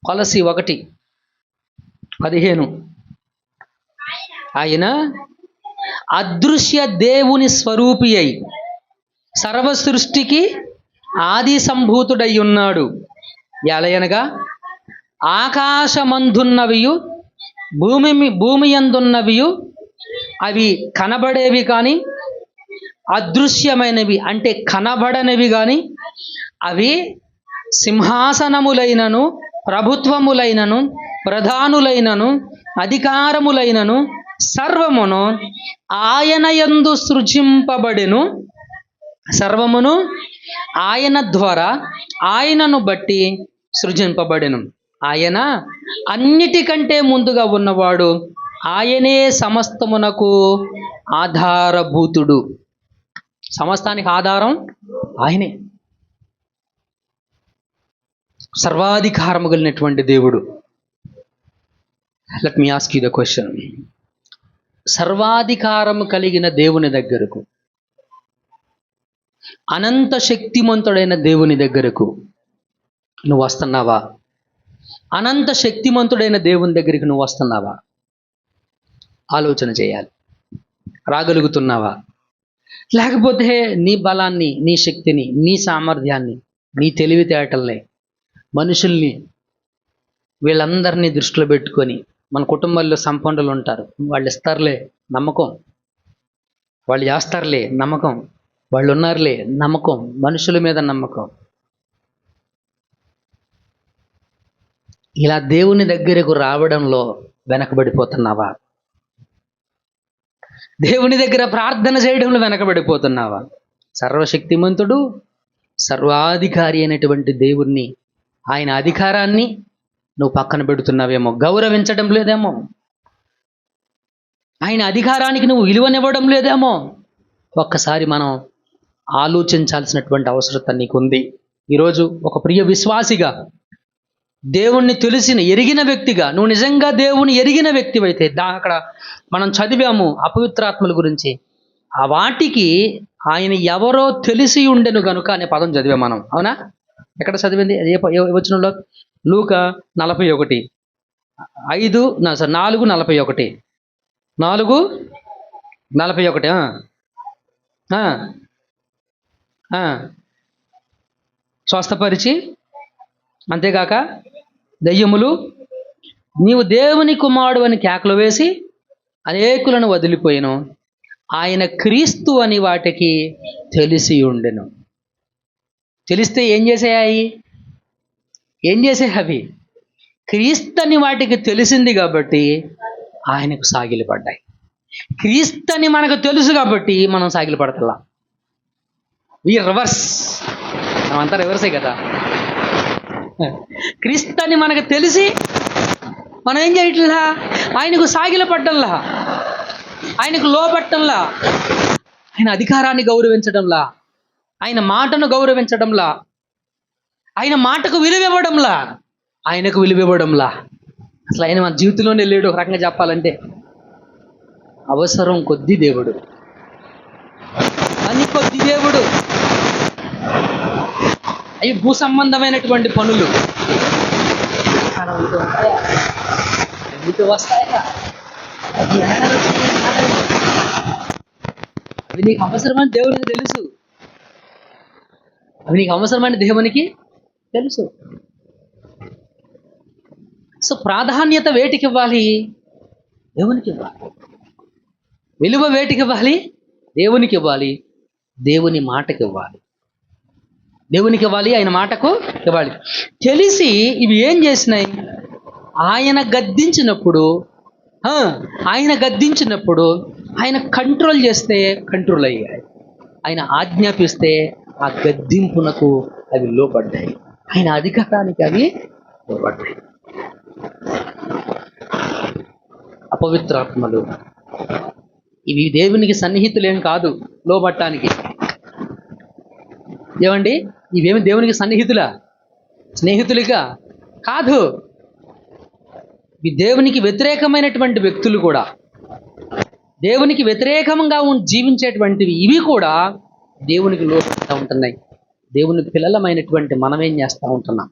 [SPEAKER 1] కొలసీ 1:15. ఆయన అదృశ్య దేవుని స్వరూపి అయి సర్వ సృష్టికి ఆది సంభూతుడై ఉన్నాడు. ఎలయనగా ఆకాశమందున్నవియు భూమి యందున్నవియు అవి కనబడేవి కానీ అదృశ్యమైనవి అంటే కనబడనివి కానీ అవి సింహాసనములైనను ప్రభుత్వములైనను ప్రధానులైనను అధికారములైనను సర్వమును ఆయన యందు సృజింపబడెను. సర్వమును ఆయన ద్వారా ఆయనను బట్టి సృజింపబడెను. ఆయన అన్నిటికంటే ముందుగా ఉన్నవాడు, ఆయనే సమస్తమునకు ఆధారభూతుడు. సమస్తానికి ఆధారం ఆయనే. సర్వాధికారము కలిగినటువంటి దేవుడు. Let me ask you the question. సర్వాధికారము కలిగిన దేవుని దగ్గరకు, అనంత శక్తిమంతుడైన దేవుని దగ్గరకు నువ్వు వస్తున్నావా? అనంత శక్తిమంతుడైన దేవుని దగ్గరికి నువ్వు వస్తున్నావా? ఆలోచన చేయాలి. రాగలుగుతున్నావా? లేకపోతే నీ బలాన్ని, నీ శక్తిని, నీ సామర్థ్యాన్ని, నీ తెలివితేటల్ని, మనుషుల్ని, వీళ్ళందరినీ దృష్టిలో పెట్టుకొని, మన కుటుంబాల్లో సంపన్నులు ఉంటారు, వాళ్ళు ఇస్తారులే నమ్మకం, వాళ్ళు చేస్తారులే నమ్మకం, వాళ్ళు ఉన్నారులే నమ్మకం, మనుషుల మీద నమ్మకం. ఇలా దేవుని దగ్గరకు రావడంలో వెనకబడిపోతున్నావా? దేవుని దగ్గర ప్రార్థన చేయడంలో వెనకబడిపోతున్నావా? సర్వశక్తిమంతుడు, సర్వాధికారి అయినటువంటి దేవుణ్ణి, ఆయన అధికారాన్ని నువ్వు పక్కన పెడుతున్నావేమో, గౌరవించడం లేదేమో, ఆయన అధికారానికి నువ్వు విలువనివ్వడం లేదేమో. ఒక్కసారి మనం ఆలోచించాల్సినటువంటి అవసరత నీకుంది. ఈరోజు ఒక ప్రియ విశ్వాసిగా, దేవుణ్ణి తెలిసిన ఎరిగిన వ్యక్తిగా, నువ్వు నిజంగా దేవుని ఎరిగిన వ్యక్తివైతే, అక్కడ మనం చదివాము అపవిత్రాత్మల గురించి, ఆ వాటికి ఆయన ఎవరో తెలిసి ఉండెను గనుక అనే పదం చదివాం మనం. అవునా? ఎక్కడ చదివింది? ఏ వచనంలో? లూకా 41 4:41 స్వస్థపరిచి, అంతేగాక దెయ్యములు నీవు దేవుని కుమారుడు అని కేకలు వేసి అనేకులను వదిలిపోయాను, ఆయన క్రీస్తు అని వాటికి తెలిసి ఉండెను. తెలిస్తే ఏం చేసాయి? అవి క్రీస్తని వాటికి తెలిసింది కాబట్టి ఆయనకు సాగిలపడ్డాయి. క్రీస్తని మనకు తెలుసు కాబట్టి మనం సాగిలపడతలా. ఈ రివర్స్, మనమంతా రివర్సే కదా. క్రీస్తని మనకు తెలిసి మనం ఏం చేయట్లా? ఆయనకు సాగిలపడ్డంలా, ఆయనకు లోబట్టంలా, ఆయన అధికారాన్ని గౌరవించడంలా, ఆయన మాటను గౌరవించడంలా, ఆయన మాటకు విలువివ్వడంలా, ఆయనకు విలువివ్వడంలా. అసలు ఆయన మన జీవితంలోనే లేడు. ఒక రకంగా చెప్పాలంటే అవసరం కొద్ది దేవుడు, పని కొద్ది దేవుడు. అవి భూ సంబంధమైనటువంటి పనులు వస్తాయా? అవి నీకు అవసరమని దేవునికి తెలుసు. అవి నీకు అవసరమైన దేవునికి తెలుసు. సో ప్రాధాన్యత వేటికి ఇవ్వాలి? దేవునికి ఇవ్వాలి. విలువ వేటికి ఇవ్వాలి? దేవునికి ఇవ్వాలి. దేవుని మాటకి ఇవ్వాలి. దేవునికి ఇవ్వాలి, ఆయన మాటకు ఇవ్వాలి. తెలిసి ఇవి ఏం చేసినాయి? ఆయన గద్దించినప్పుడు ఆయన కంట్రోల్ చేస్తే కంట్రోల్ అయ్యాయి. ఆయన ఆజ్ఞాపిస్తే ఆ గద్దింపునకు అవి లోపడ్డాయి. ఆయన అధికారానికి అవి లోపడ్డాయి. అపవిత్రాత్మలు ఇవి దేవునికి సన్నిహితులేం కాదు లోబట్టానికి. ఏమండి, ఇవేమి దేవునికి సన్నిహితులా, స్నేహితులుగా కాదు. ఇవి దేవునికి వ్యతిరేకమైనటువంటి వ్యక్తులు కూడా, దేవునికి వ్యతిరేకంగా జీవించేటువంటివి, ఇవి కూడా దేవునికి లోపడుతూ ఉంటున్నాయి. దేవుని పిల్లలమైనటువంటి మనం ఏం చేస్తూ ఉంటున్నాం?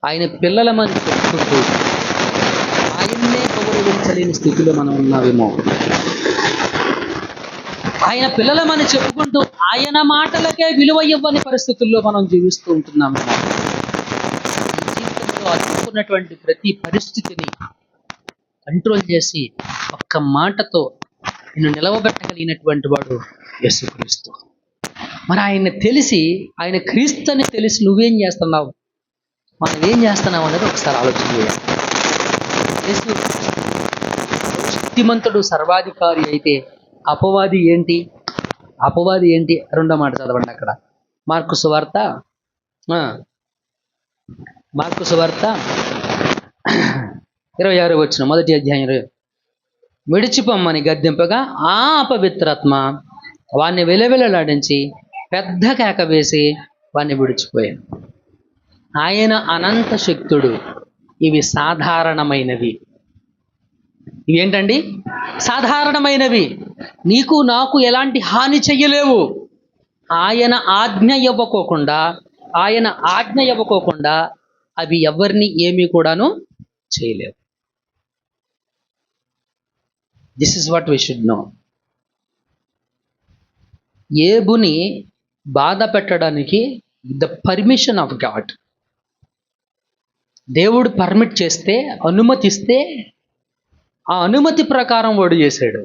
[SPEAKER 1] ఆయన పిల్లలమని చెప్పుకుంటూ ఆయన్నే గౌరవించలేని స్థితిలో మనం ఉన్నామేమో. ఆయన పిల్లలమని చెప్పుకుంటూ ఆయన మాటలకే విలువ ఇవ్వని పరిస్థితుల్లో మనం జీవిస్తూ ఉంటున్నాము. జీవితంలో అనుకున్నటువంటి ప్రతి పరిస్థితిని కంట్రోల్ చేసి ఒక్క మాటతో నిన్ను నిలవబెట్టగలిగినటువంటి వాడు యేసుక్రీస్తు. మరి ఆయన తెలిసి, ఆయన క్రీస్తు అని తెలిసి నువ్వేం చేస్తున్నావు, మనం ఏం చేస్తున్నావు అనేది ఒకసారి ఆలోచన చేయాలి. యేసు శక్తిమంతుడు, సర్వాధికారి అయితే అపవాది ఏంటి? అపవాది ఏంటి? రెండో మాట చదవండి అక్కడ. మార్కు సువార్త 26 వచ్చిన మొదటి అధ్యాయం. విడిచిపోమ్మని గద్దింపగా ఆ అపవిత్రాత్మ వాణ్ణి వెలవెలలాడించి పెద్ద కేక వేసి వాణ్ణి విడిచిపోయాను. ఆయన అనంత శక్తుడు. ఇవి సాధారణమైనవి. ఇవేంటండి? సాధారణమైనవి. నీకు నాకు ఎలాంటి హాని చెయ్యలేవు. ఆయన ఆజ్ఞ ఇవ్వకోకుండా అవి ఎవరిని ఏమీ కూడాను చేయలేవు. This is what we should know. ఏబుని బాధ పెట్టడానికి ద పర్మిషన్ ఆఫ్ గాడ్, దేవుడు పర్మిట్ చేస్తే, అనుమతిస్తే, ఆ అనుమతి ప్రకారం వాడు చేశాడు.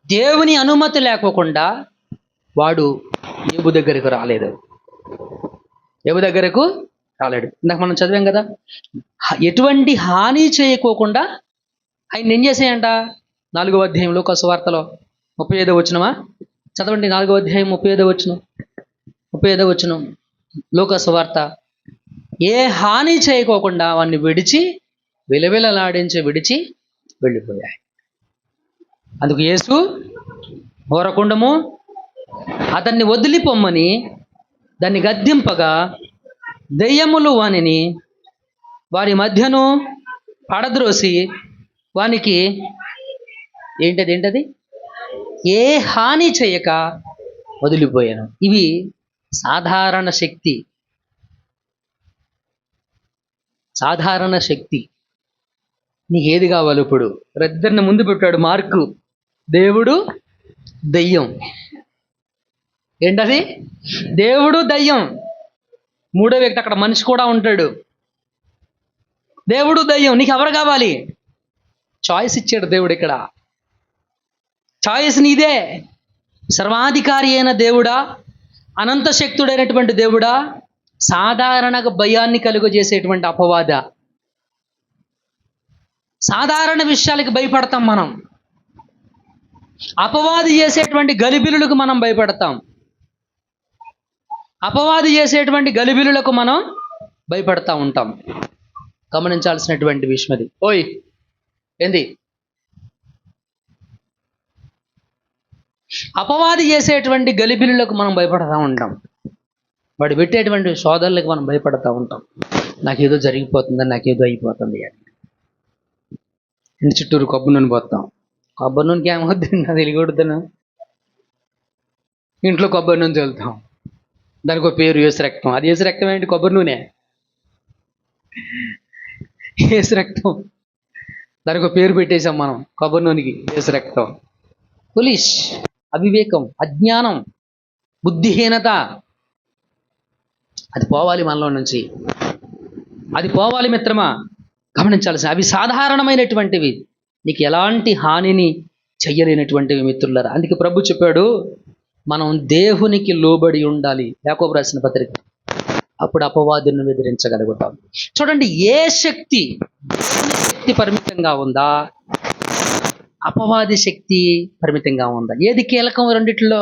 [SPEAKER 1] దేవుని అనుమతి లేకోకుండా వాడు ఏబు దగ్గరకు రాలేదు. ఇందాక మనం చదివాం కదా, ఎటువంటి హాని చేయకోకుండా ఆయన ఏం చేసాయంట? 4వ అధ్యాయం లూకా సువార్తలో 35వ వచనమా చదవండి. 4వ అధ్యాయం 35వ వచనం లూకా సువార్త. ఏ హాని చేయకోకుండా వాడిని విడిచి విడిచి వెళ్ళిపోయాయి. అందుకు యేసు ఊరకుండము అతన్ని వదిలిపోమ్మని దాన్ని గద్దింపగా దెయ్యములు వారి మధ్యను పడద్రోసి వానికి ఏంటది ఏ హాని చేయక వదిలిపోయాను. ఇవి సాధారణ శక్తి. నీకు ఏది కావాలి ఇప్పుడు? ఇద్దరిని ముందు పెట్టాడు మార్కు. దేవుడు, దయ్యం. ఏంటది? దేవుడు, దయ్యం. మూడో వ్యక్తి అక్కడ మనిషి కూడా ఉంటాడు. దేవుడు, దయ్యం. నీకు ఎవరు కావాలి? చాయిస్ ఇచ్చాడు దేవుడు. ఇక్కడ చాయిస్ నీదే. సర్వాధికారి అయిన దేవుడా, అనంత శక్తుడైనటువంటి దేవుడా, సాధారణ భయాన్ని కలుగజేసేటువంటి అపవాద. సాధారణ విషయాలకు భయపడతాం మనం. అపవాది చేసేటువంటి గలిబిలులకు మనం భయపడతాం. అపవాది చేసేటువంటి గలిబిలులకు మనం భయపడతా ఉంటాం. గమనించాల్సినటువంటి విషయం అది. ఏంది? అపవాది చేసేటువంటి గలిబిలులకు మనం భయపడతా ఉంటాం. వాడు పెట్టేటువంటి సోదరులకు మనం భయపడతా ఉంటాం. నాకేదో జరిగిపోతుందని, నాకేదో అయిపోతుంది అని. ఇంటి చుట్టూరు కొబ్బరి నూనె పోతాం. కొబ్బరి నూనెకి ఏమవుతుంది? అది వెలిగొడుతాను. ఇంట్లో కొబ్బరి నూనె చల్లుతాం. దానికి ఒక పేరు యేసు రక్తం. అది యేసు రక్తం ఏంటి? కొబ్బరి నూనె. యేసు రక్తం, దానికి ఒక పేరు పెట్టేశాం మనం కొబ్బరి నూనెకి, యేసు రక్తం. పులిష్, అవివేకం, అజ్ఞానం, బుద్ధిహీనత, అది పోవాలి మనలో నుంచి. అది పోవాలి మిత్రమా. గమనించాల్సిన అవి సాధారణమైనటువంటివి, నీకు ఎలాంటి హానిని చెయ్యలేనటువంటివి మిత్రులారా. అందుకే ప్రభు చెప్పాడు, మనం దేవునికి లోబడి ఉండాలి. యాకోబు రాసిన పత్రిక. అప్పుడు అపవాదులను ఎదిరించగలుగుతాం. చూడండి, ఏ శక్తి దేవుని శక్తి పరిమితంగా ఉందా, అపవాది శక్తి పరిమితంగా ఉందా? ఏది కీలకం రెండిట్లో?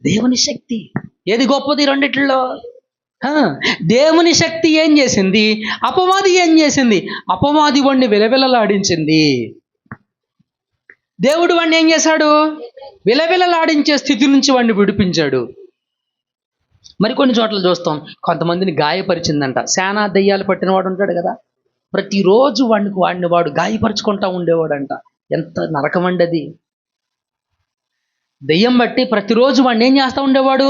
[SPEAKER 1] దేవుని శక్తి. ఏది గొప్పది రెండిట్లో? దేవుని శక్తి ఏం చేసింది? అపవాది ఏం చేసింది? అపవాది వాడిని విలవిలలాడించింది. దేవుడు వాడిని ఏం చేశాడు? విలవిలలాడించే స్థితి నుంచి వాడిని విడిపించాడు. మరికొన్ని చోట్ల చూస్తాం, కొంతమందిని గాయపరిచిందంట. శానా దయ్యాలు పట్టిన వాడు ఉంటాడు కదా, ప్రతిరోజు వాడు గాయపరుచుకుంటా ఉండేవాడంట. ఎంత నరకమండి అది. దెయ్యం బట్టి ప్రతిరోజు వాడిని ఏం చేస్తూ ఉండేవాడు?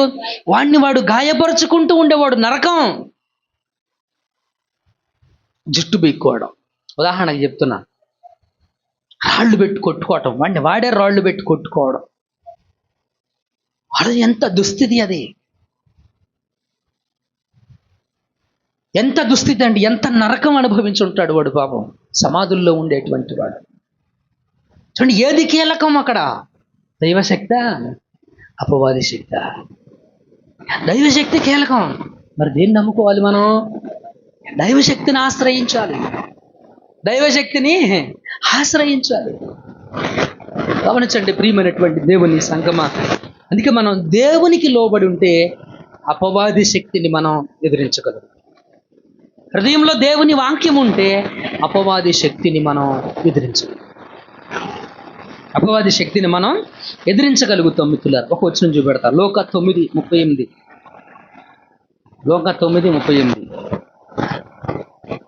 [SPEAKER 1] వాడు గాయపరుచుకుంటూ ఉండేవాడు. నరకం. జుట్టు బీక్కోవడం, ఉదాహరణకు చెప్తున్నా. రాళ్ళు పెట్టి కొట్టుకోవటం, వాడే రాళ్ళు పెట్టి కొట్టుకోవడం. వాడు ఎంత దుస్థితి అది, ఎంత దుస్థితి అండి, ఎంత నరకం అనుభవించి ఉంటాడు వాడు పాపం. సమాధుల్లో ఉండేటువంటి వాడు. చూడండి, ఏది కీలకం అక్కడ? దైవశక్త, అపవాది శక్త? దైవశక్తి కీలకం. మరి దేన్ని నమ్ముకోవాలి మనం? దైవశక్తిని ఆశ్రయించాలి, దైవశక్తిని ఆశ్రయించాలి. గమనించండి ప్రియమైనటువంటి దేవుని సంగమా, అందుకే మనం దేవునికి లోబడి ఉంటే అపవాది శక్తిని మనం ఎదిరించగలం. హృదయంలో దేవుని వాక్యం ఉంటే అపవాది శక్తిని మనం ఎదిరించగలం, అపవాది శక్తిని మనం ఎదిరించగలుగుతాం. మిత్రులారా, ఒక వచనం చూపెడతారు. లోక 9:38. లోక 9:38.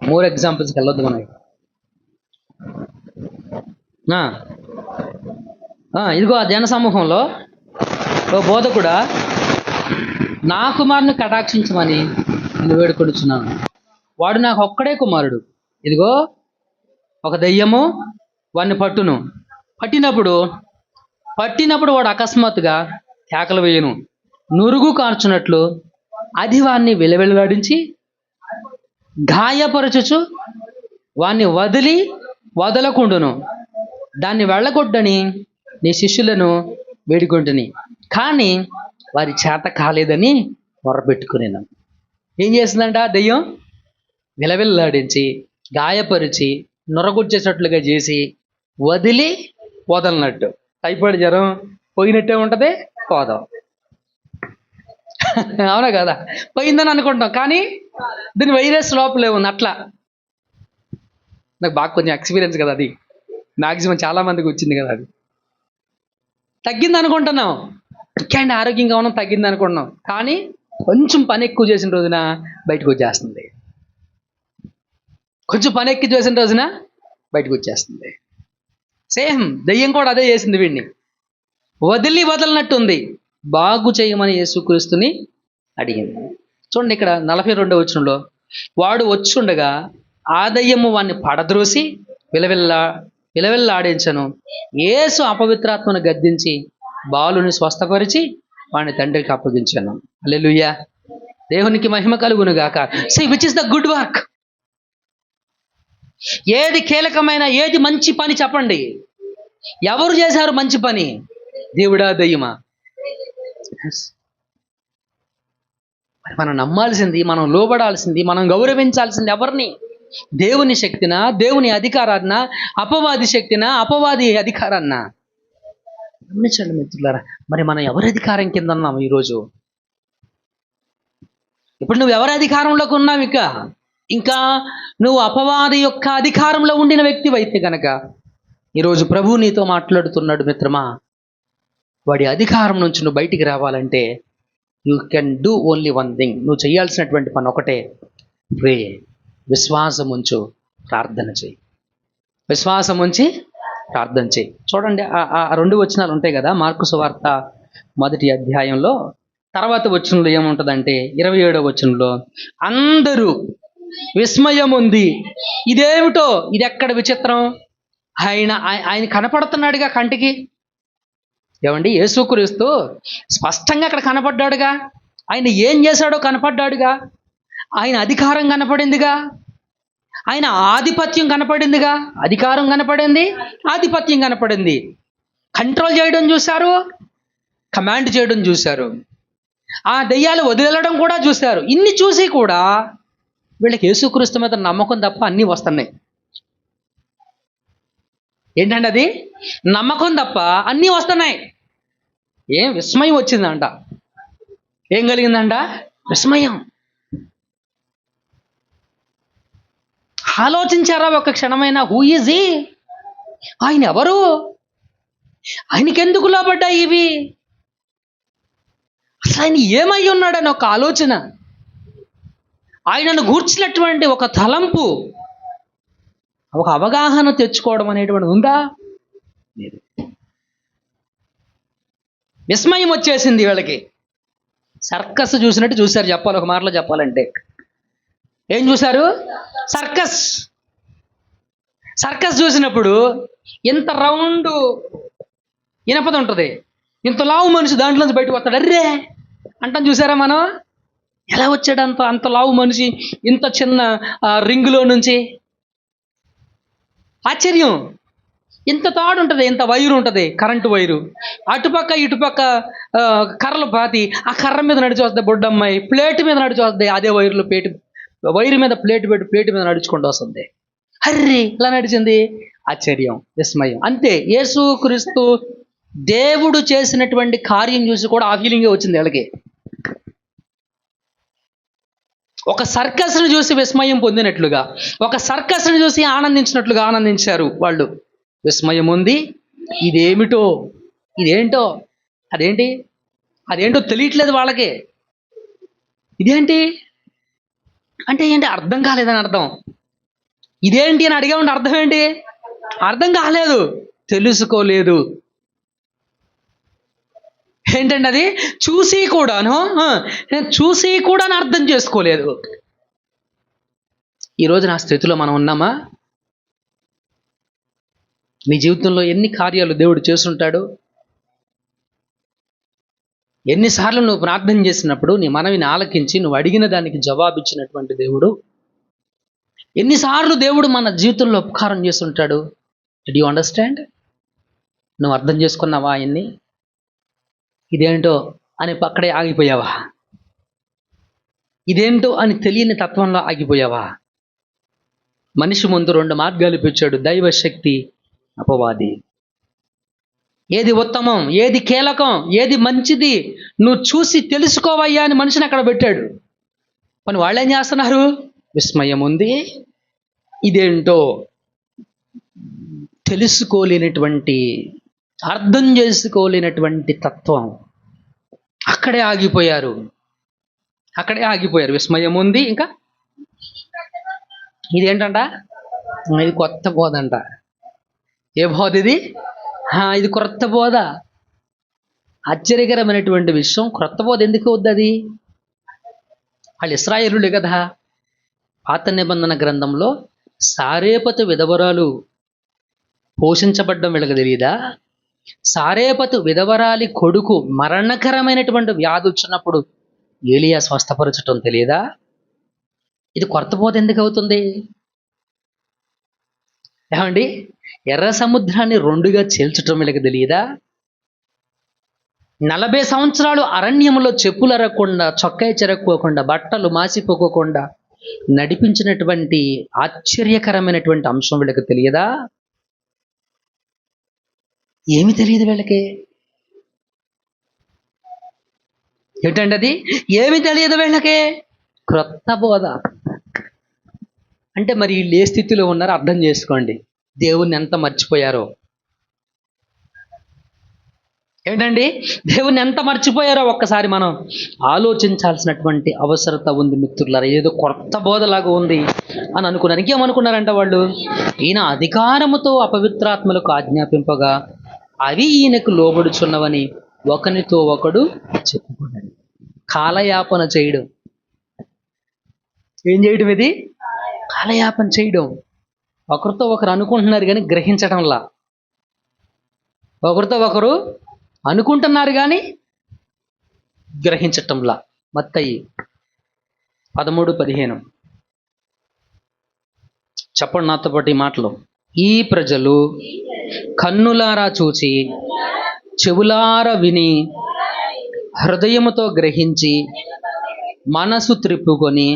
[SPEAKER 1] 3 ఎగ్జాంపుల్స్కి వెళ్ళొద్దు మనం. ఇదిగో ఆ జన సమూహంలో ఓ బోధకుడా, నా కుమారుని కటాక్షించమని నేను వేడుకొనుచున్నాను. వాడు నాకు ఒక్కడే కుమారుడు. ఇదిగో ఒక దెయ్యము వాడిని పట్టినప్పుడు వాడు అకస్మాత్తుగా కేకలు వేయను, నురుగు కార్చున్నట్లు అది వాణ్ణి విలవిల్లాడించి గాయపరచుచు వాణ్ణి వదలకుండును. దాన్ని వెళ్ళగొట్టని నీ శిష్యులను వేడుకొంటిని, కానీ వారి చేత కాలేదని మొరపెట్టుకునేను. ఏం చేసిందంట? దెయ్యం విలవిల్లాడించి గాయపరిచి నొరగొచ్చేటట్లుగా చేసి వదలనట్టు. టైఫాయిడ్ జ్వరం పోయినట్టే ఉంటుంది, పోదాం. అవునా కదా? పోయిందని అనుకుంటాం, కానీ దీని వైరస్ లోపలే ఉంది. అట్లా నాకు బాగా కొంచెం ఎక్స్పీరియన్స్ కదా, అది మ్యాక్సిమం చాలా మందికి వచ్చింది కదా. అది తగ్గింది అనుకుంటున్నాం, ఇంకేంటి ఆరోగ్యంగా ఉన్నాం, తగ్గింది అనుకుంటున్నాం, కానీ కొంచెం పని ఎక్కువ చేసిన రోజున బయటకు వచ్చేస్తుంది. కొంచెం పని ఎక్కువ చేసిన రోజున బయటకు వచ్చేస్తుంది. సేమ్ దెయ్యం కూడా అదే చేసింది, వీడిని వదలనట్టుంది. బాగు చేయమని యేసుక్రీస్తుని అడిగింది. చూడండి, ఇక్కడ 42వ వచనంలో, వాడు వచ్చుండగా ఆ దయ్యము వాడిని పడద్రోసి విలవిల్లాడించను. యేసు అపవిత్రాత్మను గద్దించి బాలుని స్వస్థపరిచి వాడిని తండ్రికి అప్పగించాను. హల్లెలూయా, దేవునికి మహిమ కలుగును గాక. See which is the good work? ఏది కీలకమైన, ఏది మంచి పని చెప్పండి? ఎవరు చేశారు మంచి పని? దేవుడా, దయ్యమా? మనం నమ్మాల్సింది, మనం లోబడాల్సింది, మనం గౌరవించాల్సింది ఎవరిని? దేవుని శక్తినా, దేవుని అధికారాన్న, అపవాది శక్తినా, అపవాది అధికారాన్న? గమనించండి మిత్రులారా, మరి మనం ఎవరి అధికారం కింద ఉన్నాం ఈరోజు? ఇప్పుడు నువ్వు ఎవరి అధికారంలోకి ఉన్నావు? ఇంకా నువ్వు అపవాది యొక్క అధికారంలో ఉండిన వ్యక్తివైతే కనుక ఈరోజు ప్రభువు నీతో మాట్లాడుతున్నాడు. మిత్రమా, వాడి అధికారం నుంచి నువ్వు బయటికి రావాలంటే you can do only one thing. నువ్వు చేయాల్సినటువంటి పని ఒకటే, ప్రే. విశ్వాసం ఉంచు, ప్రార్థన చేయి. విశ్వాసం ఉంచి ప్రార్థన చేయి. చూడండి, ఆ 2 వచనాలు ఉంటాయి కదా మార్కు సువార్త 1వ అధ్యాయంలో. తర్వాత వచనంలో ఏముంటుందంటే 27వ వచనంలో, అందరూ విస్మయం ఉంది. ఇదేమిటో, ఇది ఎక్కడ విచిత్రం? ఆయన కనపడుతున్నాడుగా కంటికి. ఏమండి, యేసుక్రీస్తు స్పష్టంగా అక్కడ కనపడ్డాడుగా. ఆయన ఏం చేశాడో కనపడ్డాడుగా. ఆయన అధికారం కనపడిందిగా, ఆయన ఆధిపత్యం కనపడిందిగా. అధికారం కనపడింది, ఆధిపత్యం కనపడింది. కంట్రోల్ చేయడం చూశారు, కమాండ్ చేయడం చూశారు, ఆ దెయ్యాలు వదిలేయడం కూడా చూశారు. ఇన్ని చూసి కూడా వీళ్ళకి యేసుక్రీస్తు మీద నమ్మకం తప్ప అన్నీ వస్తున్నాయి. ఏంటంటే అది నమ్మకం తప్ప అన్నీ వస్తున్నాయి. ఏం విస్మయం వచ్చిందంట. ఏం కలిగిందంట? విస్మయం. ఆలోచించారా ఒక క్షణమైనా? Who is he? ఆయన ఎవరు? ఆయనకెందుకు లోబడ్డాయి ఇవి? అసలు ఆయన ఏమై ఉన్నాడని ఒక ఆలోచన, ఆయనను గూర్చినటువంటి ఒక తలంపు, ఒక అవగాహన తెచ్చుకోవడం అనేటువంటిది ఉందా? లేదు. విస్మయం వచ్చేసింది వీళ్ళకి. సర్కస్ చూసినట్టు చూశారు. చెప్పాలి, ఒక మాటలో చెప్పాలంటే ఏం చూశారు? సర్కస్ చూసినప్పుడు ఇంత రౌండ్ ఇనపది ఉంటుంది, ఇంత లావు మనిషి దాంట్లోంచి బయటకు వస్తాడు, అర్రే అంటాం చూసారా మనం. ఎలా వచ్చాడు అంత అంత లావు మనిషి ఇంత చిన్న రింగులో నుంచి? ఆశ్చర్యం. ఇంత తాడు ఉంటుంది, ఇంత వైరు ఉంటుంది, కరెంటు వైరు, అటుపక్క ఇటుపక్క కర్రలు పాతి, ఆ కర్ర మీద నడిచి వస్తుంది బొడ్డమ్మాయి, ప్లేట్ మీద నడిచి వస్తుంది, అదే వైరులో వైరు మీద ప్లేట్ పెట్టి ప్లేట్ మీద నడుచుకుంటూ వస్తుంది. హర్రి ఇలా నడిచింది. ఆశ్చర్యం, విస్మయం. అంతే, యేసుక్రీస్తు దేవుడు చేసినటువంటి కార్యం చూసి కూడా ఆ ఫీలింగే వచ్చింది వీళ్ళకి. ఒక సర్కస్ని చూసి విస్మయం పొందినట్లుగా, ఒక సర్కస్ని చూసి ఆనందించినట్లుగా ఆనందించారు వాళ్ళు. విస్మయం ఉంది. ఇదేమిటో, ఇదేంటో, అదేంటో తెలియట్లేదు వాళ్ళకి. ఇదేంటి అంటే ఏంటి అర్థం కాలేదని అర్థం. ఇదేంటి అని అడిగా ఉంటే అర్థం ఏంటి? అర్థం కాలేదు, తెలుసుకోలేదు. ఏంటండి అది? చూసి కూడాను అర్థం చేసుకోలేదు. ఈరోజు నా స్థితిలో మనం ఉన్నామా? నీ జీవితంలో ఎన్ని కార్యాలు దేవుడు చేస్తుంటాడు? ఎన్నిసార్లు నువ్వు ప్రార్థన చేసినప్పుడు నీ మనవిని ఆలకించి నువ్వు అడిగిన దానికి జవాబిచ్చినటువంటి దేవుడు. ఎన్నిసార్లు దేవుడు మన జీవితంలో ఉపకారం చేస్తుంటాడు. Did you understand? నువ్వు అర్థం చేసుకున్నావా ఆయన్ని? ఇదేంటో అని అక్కడే ఆగిపోయావా? ఇదేంటో అని తెలియని తత్వంలో ఆగిపోయావా? మనిషి ముందు 2 మార్గాలు పెట్టాడు, దైవశక్తి, అపవాది. ఏది ఉత్తమం, ఏది కీలకం, ఏది మంచిది నువ్వు చూసి తెలుసుకోవయ్యా అని మనిషిని అక్కడ పెట్టాడు. కానీ వాళ్ళు ఏం చేస్తున్నారు? విస్మయం ఉంది. ఇదేంటో తెలుసుకోలేనటువంటి, అర్థం చేసుకోలేనటువంటి తత్వం. అక్కడే ఆగిపోయారు. విస్మయం ఉంది. ఇంకా ఇదేంటంట? ఇది కొత్త బోధ అంట. ఏ బోధ ఇది? ఇది క్రొత్త బోధ. ఆశ్చర్యకరమైనటువంటి విషయం. క్రొత్త బోధ ఎందుకు అవుద్ది? వాళ్ళు ఇశ్రాయేలులే కదా. పాత నిబంధన గ్రంథంలో సారేపతు విధవరాలు పోషించబడ్డం వీళ్ళకి తెలియదా? సారేపతు విధవరాలి కొడుకు మరణకరమైనటువంటి వ్యాధి వచ్చినప్పుడు ఏలియా స్వస్థపరచటం తెలియదా? ఇది కొత్త బోధ ఎందుకు అవుతుంది? ఏమండి, ఎర్ర సముద్రాన్ని 2గా చీల్చటం వీళ్ళకి తెలియదా? 40 సంవత్సరాలు అరణ్యంలో చెప్పులు అరగకుండా, చొక్కాయి చెరక్కోకుండా, బట్టలు మాసిపోకోకుండా నడిపించినటువంటి ఆశ్చర్యకరమైనటువంటి అంశం వీళ్ళకి తెలియదా? ఏమి తెలియదు వీళ్ళకి. ఏంటండి అది? ఏమి తెలియదు వీళ్ళకి. క్రొత్త బోధ. అంటే మరి వీళ్ళు ఏ స్థితిలో ఉన్నారో అర్థం చేసుకోండి. దేవుణ్ణి ఎంత మర్చిపోయారో. ఏంటండి, దేవుణ్ణి ఎంత మర్చిపోయారో ఒక్కసారి మనం ఆలోచించాల్సినటువంటి అవసరత ఉంది మిత్రులారా. ఏదో కొత్త బోధలాగా ఉంది అని అనుకున్నారు. ఇంకేమనుకున్నారంట వాళ్ళు? ఈయన అధికారముతో అపవిత్రాత్మలకు ఆజ్ఞాపింపగా అవి ఈయనకు లోబడుచున్నవని ఒకనితో ఒకడు చెప్పుకున్నాడు. కాలయాపన చేయడం. ఏం చేయడం ఇది? కాలయాపన చేయడం. ఒకరితో ఒకరు అనుకుంటున్నారు కానీ గ్రహించడంలా. ఒకరితో ఒకరు అనుకుంటున్నారు కానీ గ్రహించటంలా. మత్తయి 13:15 చెప్పండి నాతో పాటు ఈ మాటలు. ఈ ప్రజలు కన్నులారా చూచి, చెవులారా విని, హృదయముతో గ్రహించి, మనసు త్రిప్పుకొని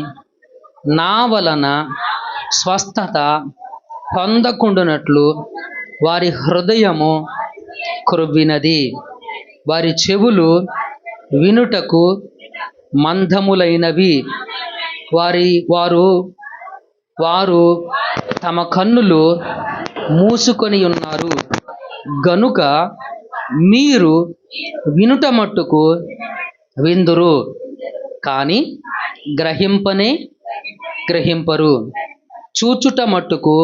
[SPEAKER 1] నా వలన స్వస్థత పొందకుండునట్లు వారి హృదయము క్రొవ్వినది, వారి చెవులు వినుటకు మందములైనవి, వారు తమ కన్నులు మూసుకొని ఉన్నారు. గనుక మీరు వినుట మట్టుకు విందురు కానీ గ్రహింపరు, చూచుట మట్టుకు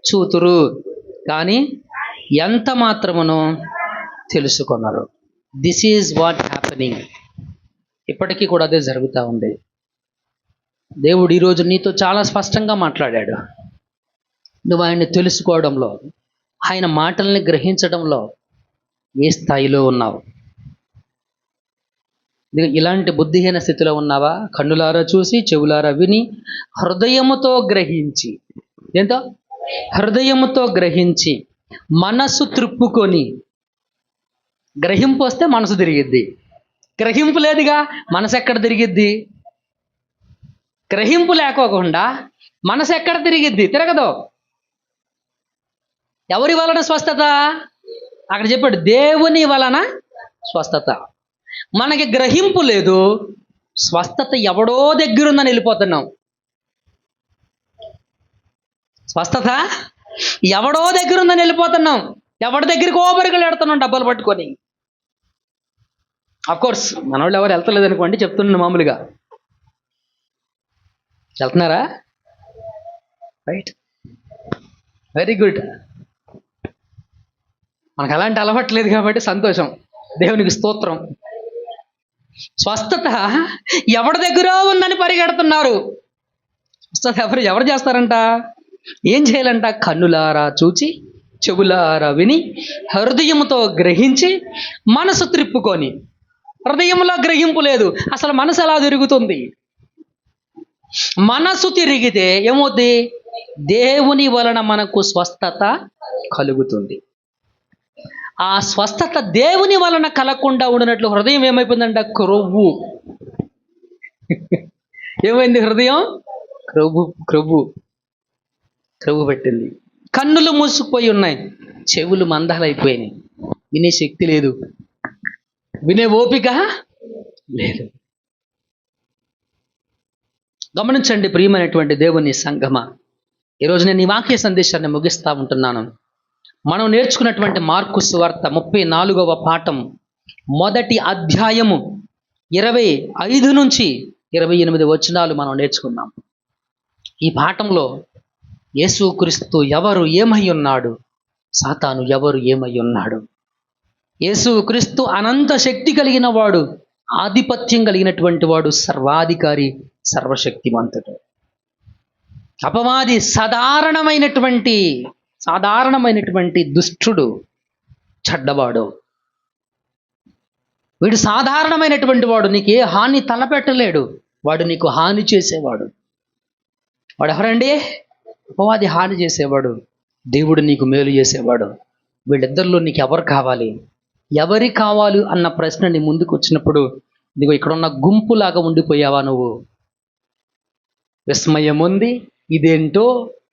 [SPEAKER 1] చూతురు కానీ ఎంత మాత్రమును తెలుసుకున్నారు. This is what happening. ఇప్పటికీ కూడా అదే జరుగుతూ ఉంది. దేవుడు ఈరోజు నీతో చాలా స్పష్టంగా మాట్లాడాడు. నువ్వు ఆయన్ని తెలుసుకోవడంలో, ఆయన మాటల్ని గ్రహించడంలో, ఏ స్థాయిలో ఉన్నావు? ఇలాంటి బుద్ధిహీన స్థితిలో ఉన్నావా? కన్నులారా చూసి, చెవులారా విని, హృదయముతో గ్రహించి, ఏంటో హృదయముతో గ్రహించి, మనసు త్రిప్పుకొని. గ్రహింపు వస్తే మనసు తిరిగిద్ది. గ్రహింపు లేదుగా, మనసు ఎక్కడ తిరిగిద్ది? గ్రహింపు లేకోకుండా మనసు ఎక్కడ తిరిగిద్ది? తిరగదు. ఎవరి వలన స్వస్థత? అక్కడ చెప్పాడు, దేవుని వలన స్వస్థత. మనకి గ్రహింపు లేదు, స్వస్థత ఎవడో దగ్గరుందని వెళ్ళిపోతున్నాం. స్వస్థత ఎవడో దగ్గరుందని వెళ్ళిపోతున్నాం. ఎవరి దగ్గరికి ఓబరికలు పెడుతున్నాం డబ్బాలు పట్టుకొని. అఫ్కోర్స్ మన వాళ్ళు ఎవరు వెళ్తలేదు అనుకోండి, చెప్తున్నాను మామూలుగా. వెళ్తున్నారా? Right, very good. మనకు అలాంటి అలవాట్లేదు కాబట్టి సంతోషం, దేవునికి స్తోత్రం. స్వస్థత ఎవరి దగ్గర ఉందని పరిగెడుతున్నారు. స్వస్థత ఎవరు చేస్తారంట? ఏం చేయాలంట? కన్నులారా చూచి, చెవులారా విని, హృదయముతో గ్రహించి, మనసు త్రిప్పుకొని. హృదయంలో గ్రహింపు లేదు, అసలు మనసు ఎలా తిరుగుతుంది? మనసు తిరిగితే ఏమవుద్ది? దేవుని వలన మనకు స్వస్థత కలుగుతుంది. ఆ స్వస్థత దేవుని వలన కలగకుండా ఉండినట్లు హృదయం ఏమైపోయిందంట? క్రొవ్వు. ఏమైంది? హృదయం క్రొవ్వు పెట్టింది. కన్నులు మూసుకుపోయి ఉన్నాయి, చెవులు మందాలైపోయినాయి, వినే శక్తి లేదు, వినే ఓపిక లేదు. గమనించండి ప్రియమైనటువంటి దేవుని సంగమా, ఈరోజు నేను ఈ వాక్య సందేశాన్ని ముగిస్తా ఉంటున్నాను. మనం నేర్చుకున్నటువంటి మార్కు సువార్త 34వ పాఠం, మొదటి అధ్యాయము 25 నుంచి 28 వచనాలు మనం నేర్చుకున్నాం. ఈ పాఠంలో యేసుక్రీస్తు ఎవరు ఏమై ఉన్నాడు, సాతాను ఎవరు ఏమై ఉన్నాడు. యేసుక్రీస్తు అనంత శక్తి కలిగిన వాడు, ఆధిపత్యం కలిగినటువంటి వాడు, సర్వాధికారి, సర్వశక్తిమంతుడు. అపవాది సాధారణమైనటువంటి దుష్టుడు, చెడ్డవాడు. వీడు సాధారణమైనటువంటి వాడు, నీకు ఏ హాని తలపెట్టలేడు, వాడు నీకు హాని చేసేవాడు. వాడు ఎవరండి? అపవాది హాని చేసేవాడు, దేవుడు నీకు మేలు చేసేవాడు. వీళ్ళిద్దరిలో నీకు ఎవరు కావాలి? ఎవరి కావాలి అన్న ప్రశ్న నీ ముందుకు వచ్చినప్పుడు, ఇదిగో ఇక్కడున్న గుంపులాగా ఉండిపోయావా నువ్వు? విస్మయం ఉంది, ఇదేంటో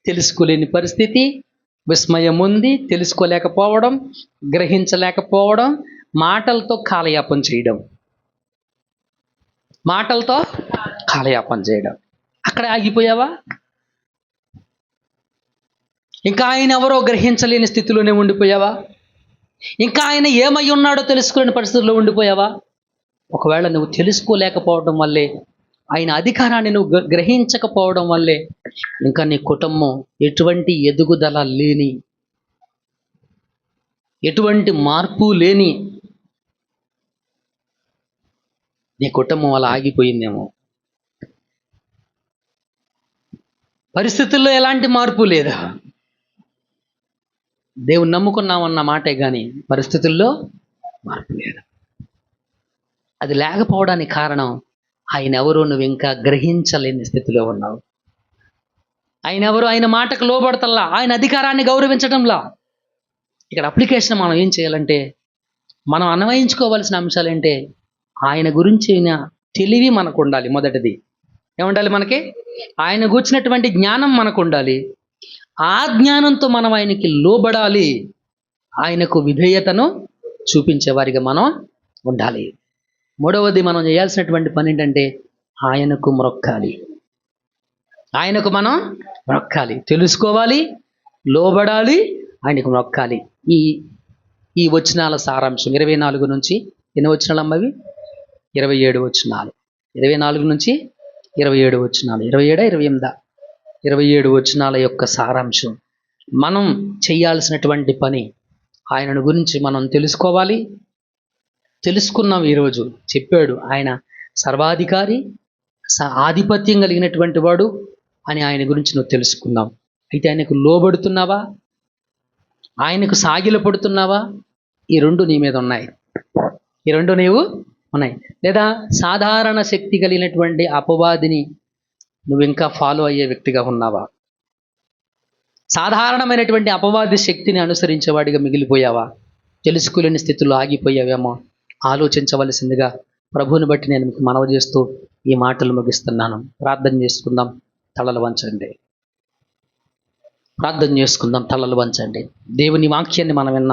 [SPEAKER 1] తెలుసుకోలేని పరిస్థితి. విస్మయం ఉంది, తెలుసుకోలేకపోవడం, గ్రహించలేకపోవడం, మాటలతో కాలయాపన చేయడం. అక్కడ ఆగిపోయావా? ఇంకా ఆయన ఎవరో గ్రహించలేని స్థితిలోనే ఉండిపోయావా? ఇంకా ఆయన ఏమై ఉన్నాడో తెలుసుకోలేని పరిస్థితుల్లో ఉండిపోయావా? ఒకవేళ నువ్వు తెలుసుకోలేకపోవడం వల్లే, ఆయన అధికారాన్ని నువ్వు గ్రహించకపోవడం వల్లే ఇంకా నీ కుటుంబం ఎటువంటి ఎదుగుదల లేని, ఎటువంటి మార్పు లేని నీ కుటుంబం అలా ఆగిపోయిందేమో. పరిస్థితుల్లో ఎలాంటి మార్పు లేదా? దేవుని నమ్ముకున్నామన్న మాటే కానీ పరిస్థితుల్లో మార్పు లేదు. అది లేకపోవడానికి కారణం, ఆయన ఎవరో నువ్వు ఇంకా గ్రహించలేని స్థితిలో ఉన్నావు. ఆయన ఎవరు? ఆయన మాటకు లోబడతల్లా, ఆయన అధికారాన్ని గౌరవించడంలా. ఇక్కడ అప్లికేషన్ మనం ఏం చేయాలంటే, మనం అన్వయించుకోవాల్సిన అంశాలు ఏంటే, ఆయన గురించిన తెలివి మనకు ఉండాలి. మొదటిది ఏముండాలి మనకి? ఆయన గురించినటువంటి జ్ఞానం మనకు ఉండాలి. ఆ జ్ఞానంతో మనం ఆయనకి లోబడాలి. ఆయనకు విధేయతను చూపించే వారిగా మనం ఉండాలి. మూడవది మనం చేయాల్సినటువంటి పని ఏంటంటే, ఆయనకు మొక్కాలి. ఆయనకు మనం మొక్కాలి, తెలుసుకోవాలి, లోబడాలి, ఆయనకు మొక్కాలి. ఈ వచనాల సారాంశం 24 నుంచి ఎన్ని వచనాలు అమ్మవి? 27 వచనాలు. 24 నుంచి 27 వచనాలు. 27 27 వచనాల యొక్క సారాంశం. మనం చేయాల్సినటువంటి పని, ఆయనను గురించి మనం తెలుసుకోవాలి. తెలుసుకున్నాం, ఈరోజు చెప్పాడు ఆయన సర్వాధికారి, ఆధిపత్యం కలిగినటువంటి వాడు అని ఆయన గురించి నువ్వు తెలుసుకున్నావు. అయితే ఆయనకు లోబడుతున్నావా? ఆయనకు సాగిలపడుతున్నావా? ఈ రెండు నీ మీద ఉన్నాయి. ఈ రెండు నీవు ఉన్నాయి. లేదా సాధారణ శక్తి కలిగినటువంటి అపవాదిని నువ్వు ఇంకా ఫాలో అయ్యే వ్యక్తిగా ఉన్నావా? సాధారణమైనటువంటి అపవాది శక్తిని అనుసరించేవాడిగా మిగిలిపోయావా? తెలుసుకోలేని స్థితిలో ఆగిపోయావేమో ఆలోచించవలసిందిగా ప్రభువుని బట్టి నేను మీకు మనవి చేస్తూ ఈ మాటలు ముగిస్తున్నాను. ప్రార్థన చేసుకుందాం. తలలు వంచండి. ప్రార్థన చేసుకుందాం. తలలు వంచండి. దేవుని వాక్యాన్ని మనం విన్నాం.